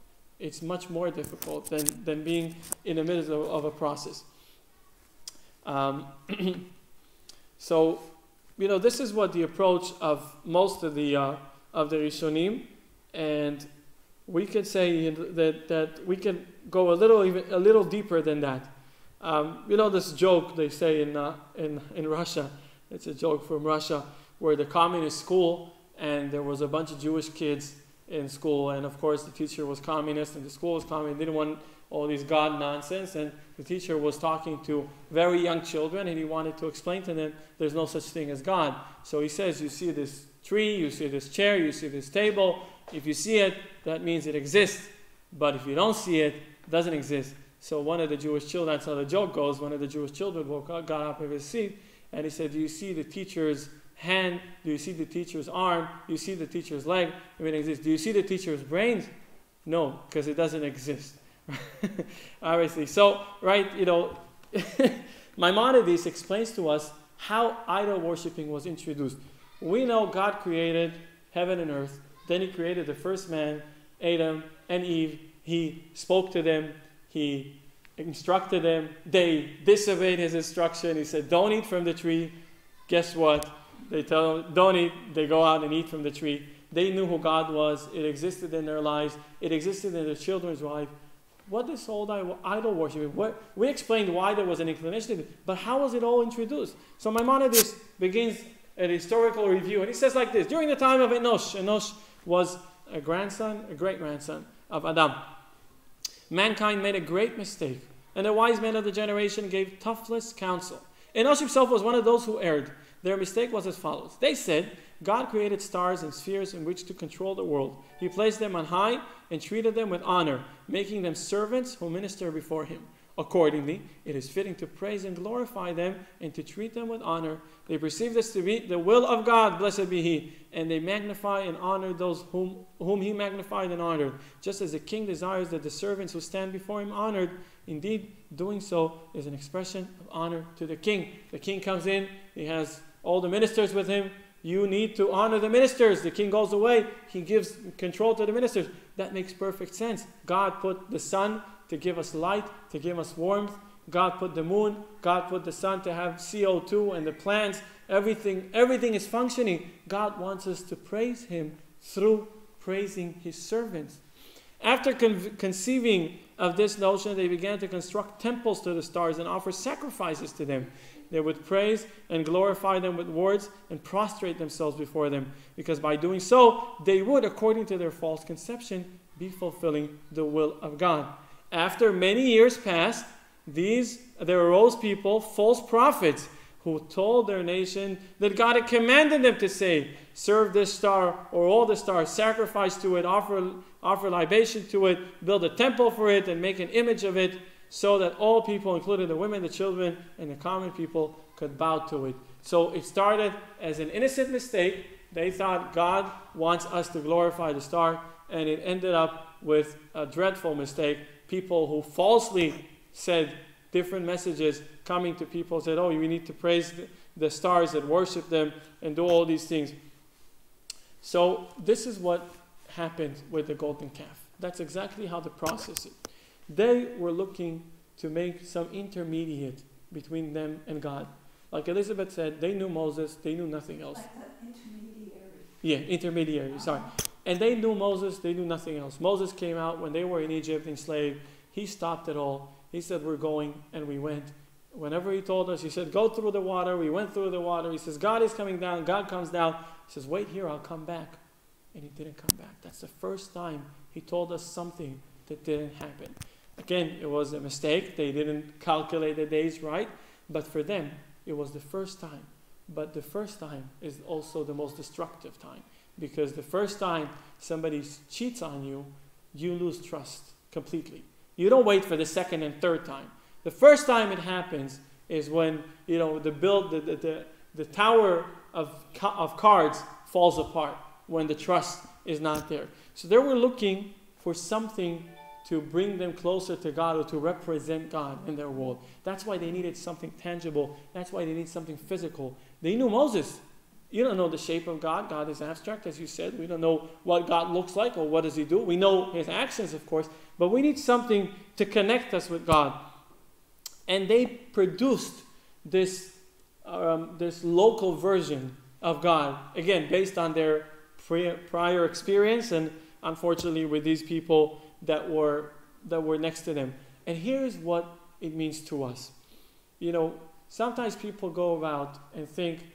It's much more difficult than being in the middle of a process. So, you know, this is what the approach of most of the Rishonim, and we could say that we can go a little deeper than that. You know, this joke they say in Russia. It's a joke from Russia, where the communist school, and there was a bunch of Jewish kids in school, and of course the teacher was communist, and the school was communist, didn't want all these God nonsense, and the teacher was talking to very young children, and he wanted to explain to them there's no such thing as God. So he says, you see this tree, you see this chair, you see this table. If you see it, that means it exists. But if you don't see it, it doesn't exist. So one of the Jewish children, that's how the joke goes, one of the Jewish children woke up, got up of his seat, and he said, do you see the teacher's hand? Do you see the teacher's arm? Do you see the teacher's leg? If it exists. Do you see the teacher's brains? No, because it doesn't exist. Obviously. So, right, you know, Maimonides explains to us how idol worshipping was introduced. We know God created heaven and earth. Then he created the first man, Adam and Eve. He spoke to them. He instructed them. They disobeyed his instruction. He said, don't eat from the tree. Guess what? They tell them, don't eat. They go out and eat from the tree. They knew who God was. It existed in their lives. It existed in their children's life. What is whole idol worship? We explained why there was an inclination, but how was it all introduced? So Maimonides begins an historical review, and he says like this: during the time of Enosh, Enosh was a great-grandson of Adam. Mankind made a great mistake, and the wise men of the generation gave toughness counsel. Enosh himself was one of those who erred. Their mistake was as follows. They said, God created stars and spheres in which to control the world. He placed them on high and treated them with honor, making them servants who minister before him. Accordingly, it is fitting to praise and glorify them and to treat them with honor. They perceive this to be the will of God, blessed be he, and they magnify and honor those whom he magnified and honored, just as the king desires that the servants who stand before him honored. Indeed, doing so is an expression of honor to the king. The king comes in, he has all the ministers with him. You need to honor the ministers. The king goes away. He gives control to the ministers. That makes perfect sense. God put the sun to give us light, to give us warmth. God put the moon. God put the sun to have CO2 and the plants. Everything is functioning. God wants us to praise him through praising his servants. After conceiving of this notion, they began to construct temples to the stars and offer sacrifices to them. They would praise and glorify them with words and prostrate themselves before them, because by doing so, they would, according to their false conception, be fulfilling the will of God. After many years passed, there arose people, false prophets, who told their nation that God had commanded them to say, serve this star or all the stars, sacrifice to it, offer libation to it, build a temple for it, and make an image of it, so that all people, including the women, the children, and the common people, could bow to it. So it started as an innocent mistake. They thought God wants us to glorify the star, and it ended up with a dreadful mistake. People who falsely said different messages coming to people, said, oh, you need to praise the stars and worship them and do all these things. So this is what happened with the golden calf. That's exactly how the process is. They were looking to make some intermediate between them and God. Like Elizabeth said, they knew Moses, they knew nothing else. Like an intermediary. Yeah, intermediary, sorry. And they knew Moses, they knew nothing else. Moses came out when they were in Egypt enslaved. He stopped it all. He said, we're going, and we went. Whenever he told us, he said, go through the water. We went through the water. He says, God is coming down. God comes down. He says, wait here, I'll come back. And he didn't come back. That's the first time he told us something that didn't happen. Again, it was a mistake. They didn't calculate the days right. But for them, it was the first time. But the first time is also the most destructive time. Because the first time somebody cheats on you, you lose trust completely. You don't wait for the second and third time. The first time it happens is when, you know, the tower of cards falls apart, when the trust is not there. So they were looking for something to bring them closer to God, or to represent God in their world. That's why they needed something tangible. That's why they need something physical. They knew Moses. You don't know the shape of God. God is abstract, as you said. We don't know what God looks like or what does he do. We know his actions, of course, but we need something to connect us with God. And they produced this local version of God, again, based on their prior experience, and unfortunately with these people that were next to them. And here's what it means to us. You know, sometimes people go about and think,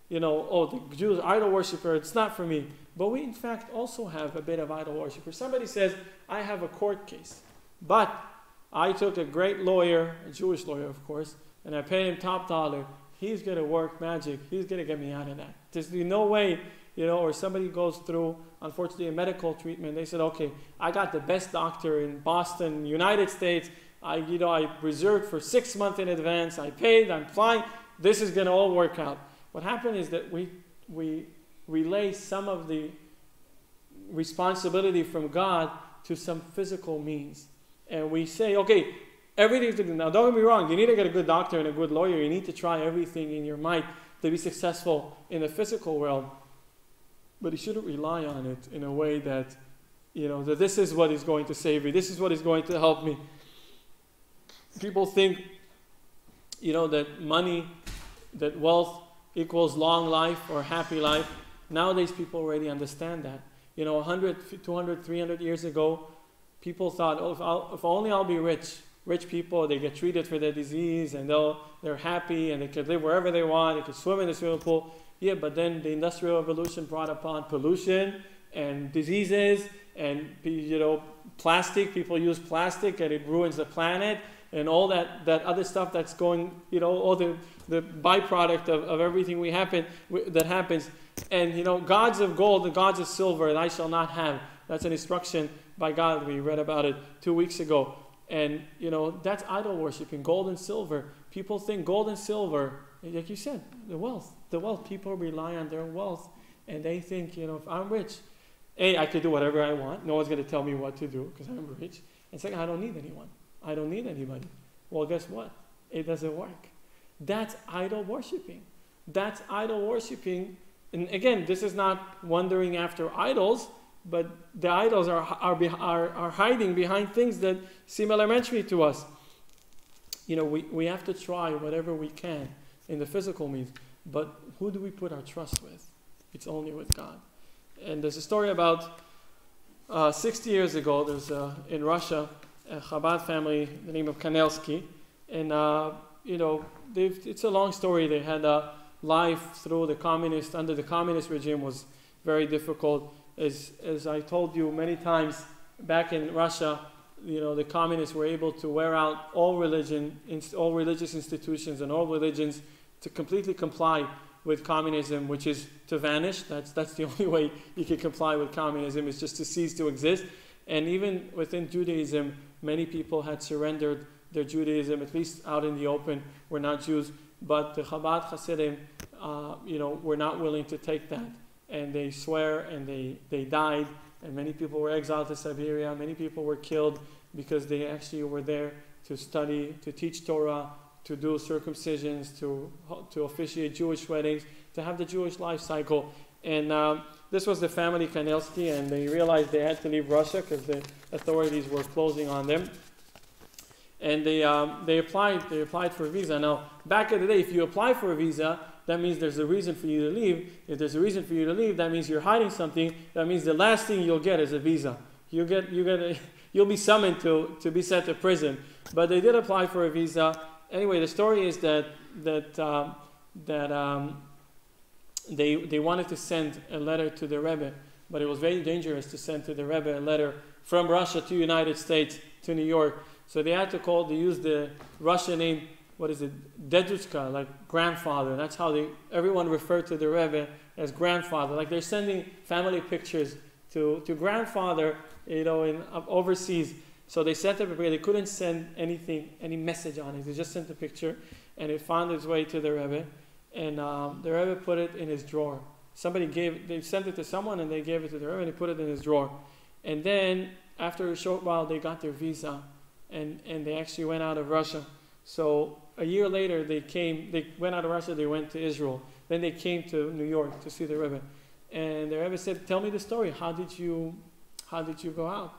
you know, oh, the Jews are idol worshiper, it's not for me. But we, in fact, also have a bit of idol worshiper. Somebody says, I have a court case, but I took a great lawyer, a Jewish lawyer, of course, and I paid him top dollar. He's going to work magic. He's going to get me out of that. There's no way, you know, or somebody goes through, unfortunately, a medical treatment. They said, okay, I got the best doctor in Boston, United States. I reserved for 6 months in advance. I paid, I'm flying. This is going to all work out. What happened is that we relay some of the responsibility from God to some physical means. And we say, okay, everything's good. Now, don't get me wrong. You need to get a good doctor and a good lawyer. You need to try everything in your might to be successful in the physical world. But you shouldn't rely on it in a way that, you know, that this is what is going to save me. This is what is going to help me. People think, you know, that money, that wealth equals long life or happy life. Nowadays, people already understand that. You know, 100, 200, 300 years ago, people thought, oh, if only I'll be rich. Rich people, they get treated for their disease, and they're happy, and they can live wherever they want. They can swim in the swimming pool. Yeah, but then the Industrial Revolution brought upon pollution and diseases, and, you know, plastic. People use plastic, and it ruins the planet, and all that other stuff that's going, you know, all the byproduct of everything that happens. And, you know, gods of gold and gods of silver, and I shall not have. That's an instruction by God. We read about it 2 weeks ago. And, you know, that's idol worshiping, gold and silver. People think gold and silver, like you said, the wealth. People rely on their wealth. And they think, you know, if I'm rich, A, I could do whatever I want. No one's going to tell me what to do because I'm rich. And second, I don't need anyone. I don't need anybody. Well, guess what? It doesn't work. That's idol worshiping. That's idol worshiping. And again, this is not wandering after idols, but the idols are hiding behind things that seem elementary to us. You know, we have to try whatever we can in the physical means, but who do we put our trust with? It's only with God. And there's a story about 60 years ago, there's in Russia, a Chabad family, the name of Kanelsky, and you know, it's a long story. They had a life through under the communist regime was very difficult. As I told you many times, back in Russia, you know, the communists were able to wear out all religious institutions and all religions to completely comply with communism, which is to vanish. That's the only way you can comply with communism, is just to cease to exist. And even within Judaism, many people had surrendered their Judaism, at least out in the open, were not Jews. But the Chabad Hasidim, you know, were not willing to take that. and they swear, and they died, and many people were exiled to Siberia. Many people were killed because they actually were there to study, to teach Torah, to do circumcisions, to officiate Jewish weddings, to have the Jewish life cycle. And this was the family Kanelsky, and they realized they had to leave Russia because the authorities were closing on them. And they applied for a visa. Now, back in the day, if you apply for a visa, that means there's a reason for you to leave. If there's a reason for you to leave, that means you're hiding something. That means the last thing you'll get is a visa. You'll be summoned to be sent to prison. But they did apply for a visa. Anyway, the story is that they wanted to send a letter to the Rebbe, but it was very dangerous to send to the Rebbe a letter from Russia to United States to New York. So they had to use the Russian name, Dedushka, like grandfather. That's how everyone referred to the Rebbe as grandfather. Like they're sending family pictures to grandfather, in overseas. So they sent it, but they couldn't send any message on it. They just sent a picture, and it found its way to the Rebbe, and the Rebbe put it in his drawer. They sent it to someone, and they gave it to the Rebbe, and he put it in his drawer. And then, after a short while, they got their visa, and they actually went out of Russia. So a year later, they went out of Russia, they went to Israel. Then they came to New York to see the Rebbe. And the Rebbe said, tell me the story. How did you go out?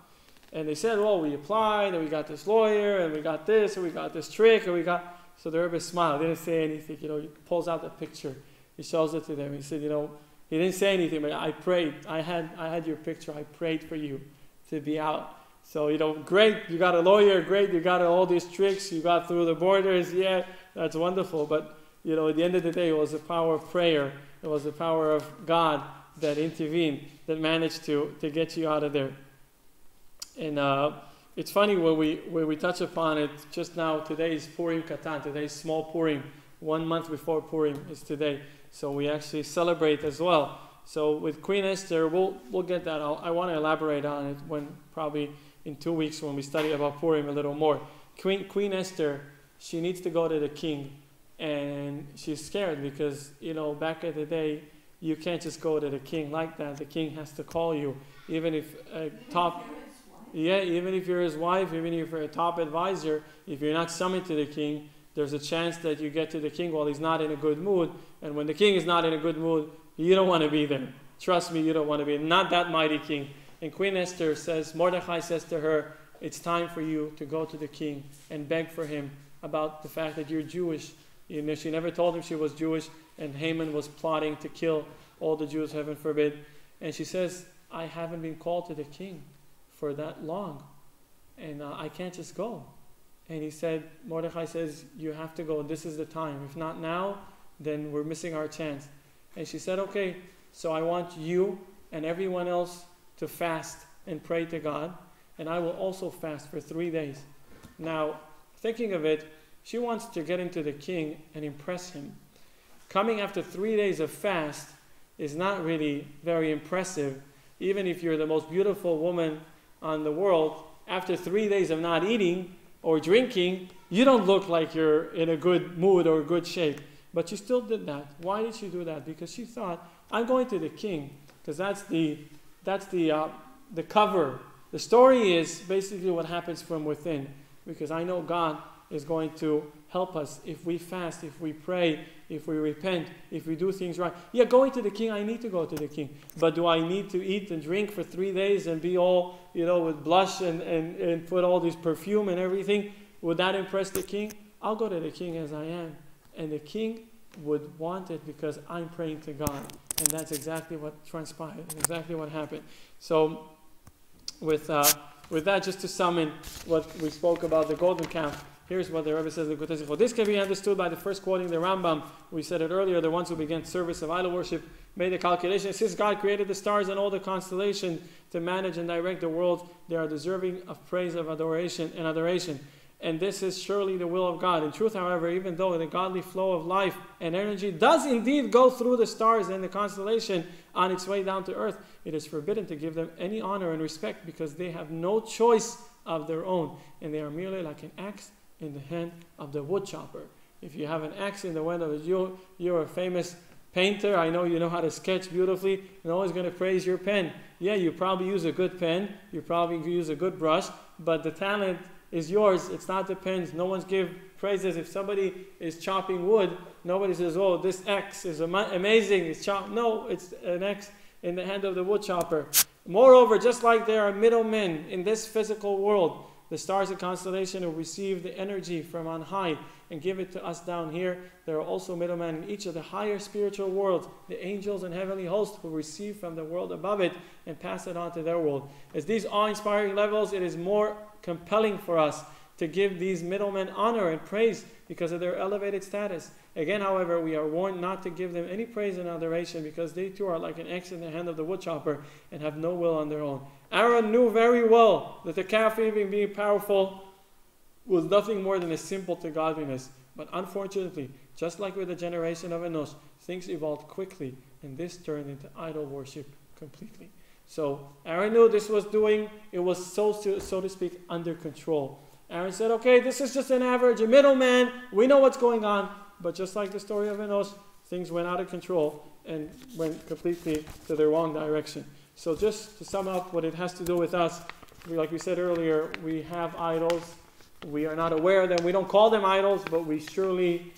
And they said, well, we applied, and we got this lawyer, and we got this, and we got this trick, and we got... So the Rebbe smiled, didn't say anything. He pulls out the picture. He shows it to them. He said, he didn't say anything, but I prayed. I had your picture. I prayed for you to be out. So, great, you got a lawyer, great, you got all these tricks, you got through the borders, yeah, that's wonderful. But, at the end of the day, it was the power of prayer. It was the power of God that intervened, that managed to get you out of there. And it's funny when we touch upon it just now. Today is Purim Katan. Today is small Purim. 1 month before Purim is today. So we actually celebrate as well. So with Queen Esther, we'll get that. I want to elaborate on it probably in 2 weeks when we study about Purim a little more. Queen Esther, she needs to go to the king, and she's scared because back in the day, you can't just go to the king like that. The king has to call you, even if even if you're his wife, even if you're a top advisor. If you're not summoned to the king, there's a chance that you get to the king while he's not in a good mood. And when the king is not in a good mood, you don't want to be there. Trust me, you don't want to be. Not that mighty king. And Queen Esther Mordechai says to her, it's time for you to go to the king and beg for him about the fact that you're Jewish. She never told him she was Jewish, and Haman was plotting to kill all the Jews, heaven forbid. And she says, I haven't been called to the king for that long, and I can't just go. And Mordechai says, you have to go. This is the time. If not now, then we're missing our chance. And she said, okay, so I want you and everyone else to fast and pray to God, and I will also fast for 3 days. Now, thinking of it, she wants to get into the king and impress him. Coming after 3 days of fast is not really very impressive. Even if you're the most beautiful woman on the world, after 3 days of not eating or drinking, you don't look like you're in a good mood or good shape. But she still did that. Why did she do that? Because she thought, I'm going to the king, because that's the cover. The story is basically what happens from within, because I know God is going to help us if we fast, if we pray, if we repent, if we do things right. Yeah, going to the king, I need to go to the king. But do I need to eat and drink for 3 days and be all, with blush and put all this perfume and everything? Would that impress the king? I'll go to the king as I am. And the king would want it because I'm praying to God. And that's exactly what transpired, exactly what happened. So with that, just to sum in what we spoke about, the golden calf, here's what the Rebbe says. This can be understood by the first quoting the Rambam. We said it earlier, the ones who began service of idol worship made the calculation. Since God created the stars and all the constellations to manage and direct the world, they are deserving of praise, of adoration. And this is surely the will of God. In truth, however, even though the godly flow of life and energy does indeed go through the stars and the constellation on its way down to earth, it is forbidden to give them any honor and respect because they have no choice of their own, and they are merely like an axe in the hand of the wood chopper. If you have an axe in the hand of you're a famous painter, I know you know how to sketch beautifully. No one's going to praise your pen. Yeah, you probably use a good pen. You probably use a good brush. But the talent is yours. It's not the pen's. No one's give praises. If somebody is chopping wood, nobody says, oh, this X is amazing. It's chopped. No, it's an X in the hand of the wood chopper. Moreover, just like there are middlemen in this physical world, the stars and constellation who receive the energy from on high and give it to us down here, there are also middlemen in each of the higher spiritual worlds, the angels and heavenly hosts who receive from the world above it and pass it on to their world. As these awe-inspiring levels, it is more compelling for us to give these middlemen honor and praise because of their elevated status. Again, however, we are warned not to give them any praise and adoration because they too are like an X in the hand of the woodchopper and have no will on their own. Aaron knew very well that the calf even being powerful was nothing more than a symbol to godliness. But unfortunately, just like with the generation of Enosh, things evolved quickly and this turned into idol worship completely. So Aaron knew this was doing, it was so to speak under control. Aaron said, okay, this is just an average, a middleman, we know what's going on. But just like the story of Enosh, things went out of control and went completely to the wrong direction. So just to sum up what it has to do with us, like we said earlier, we have idols. We are not aware of them. We don't call them idols, but we surely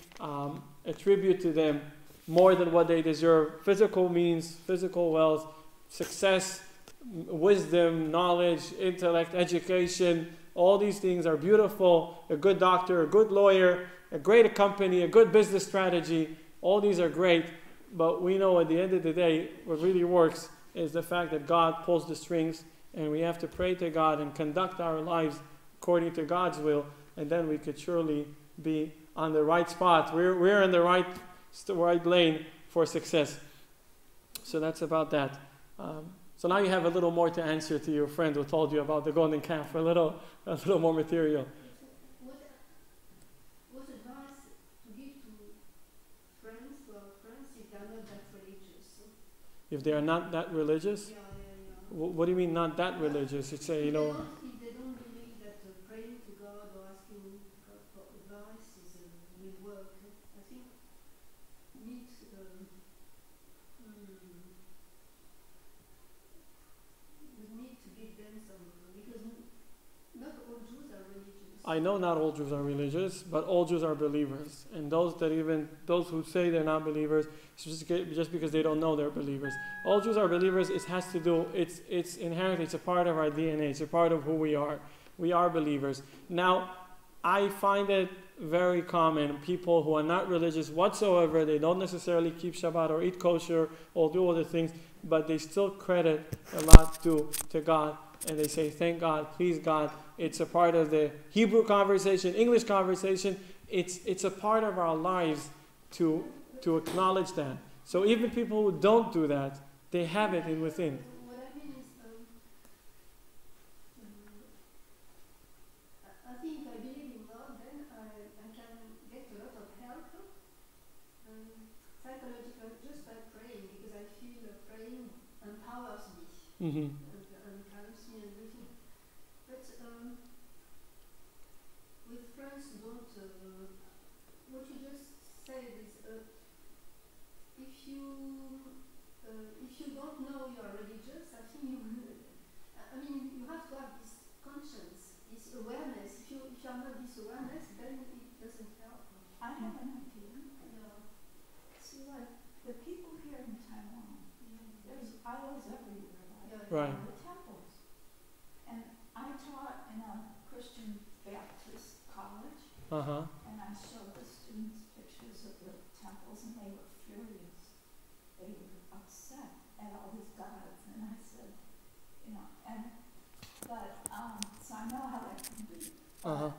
attribute to them more than what they deserve. Physical means, physical wealth, success, wisdom, knowledge, intellect, education. All these things are beautiful. A good doctor, a good lawyer, a great company, a good business strategy. All these are great. But we know at the end of the day, what really works is the fact that God pulls the strings and we have to pray to God and conduct our lives according to God's will, and then we could surely be on the right spot. We're in the right lane for success. So that's about that. So now you have a little more to answer to your friend who told you about the golden calf, a little more material. What advice to give to friends if they are not that religious? If they are not that religious? Yeah. What do you mean not that religious? It's If they don't believe that praying to God or asking God for advice will work, I think we need to give them some, because not all Jews are religious. I know not all Jews are religious, but all Jews are believers. And those who say they're not believers, just because they don't know they're believers. All Jews are believers. It has to do, it's inherently, it's a part of our DNA. It's a part of who we are. We are believers. Now, I find it very common, people who are not religious whatsoever, they don't necessarily keep Shabbat or eat kosher or do other things, but they still credit a lot to God. And they say, thank God, please God. It's a part of the Hebrew conversation, English conversation. It's a part of our lives to acknowledge that. So even people who don't do that, they have it in within. What I mean is, I think I believe in God, then I can get a lot of help, psychological, just by praying, because I feel praying empowers me. Mm-hmm. And calms me and everything. But with friends who don't, what you just said is, if you don't know you are religious, I think you have to have this conscience, this awareness. If you are not this awareness, then it doesn't help. I have an idea. Yeah. See, like the people here in Taiwan, there's idols everywhere, Right. The temples. And I taught in a Christian Baptist college, and I showed the students pictures of the temples, and they were furious. They were upset at all these gods, and I said, so I know how that can be. But,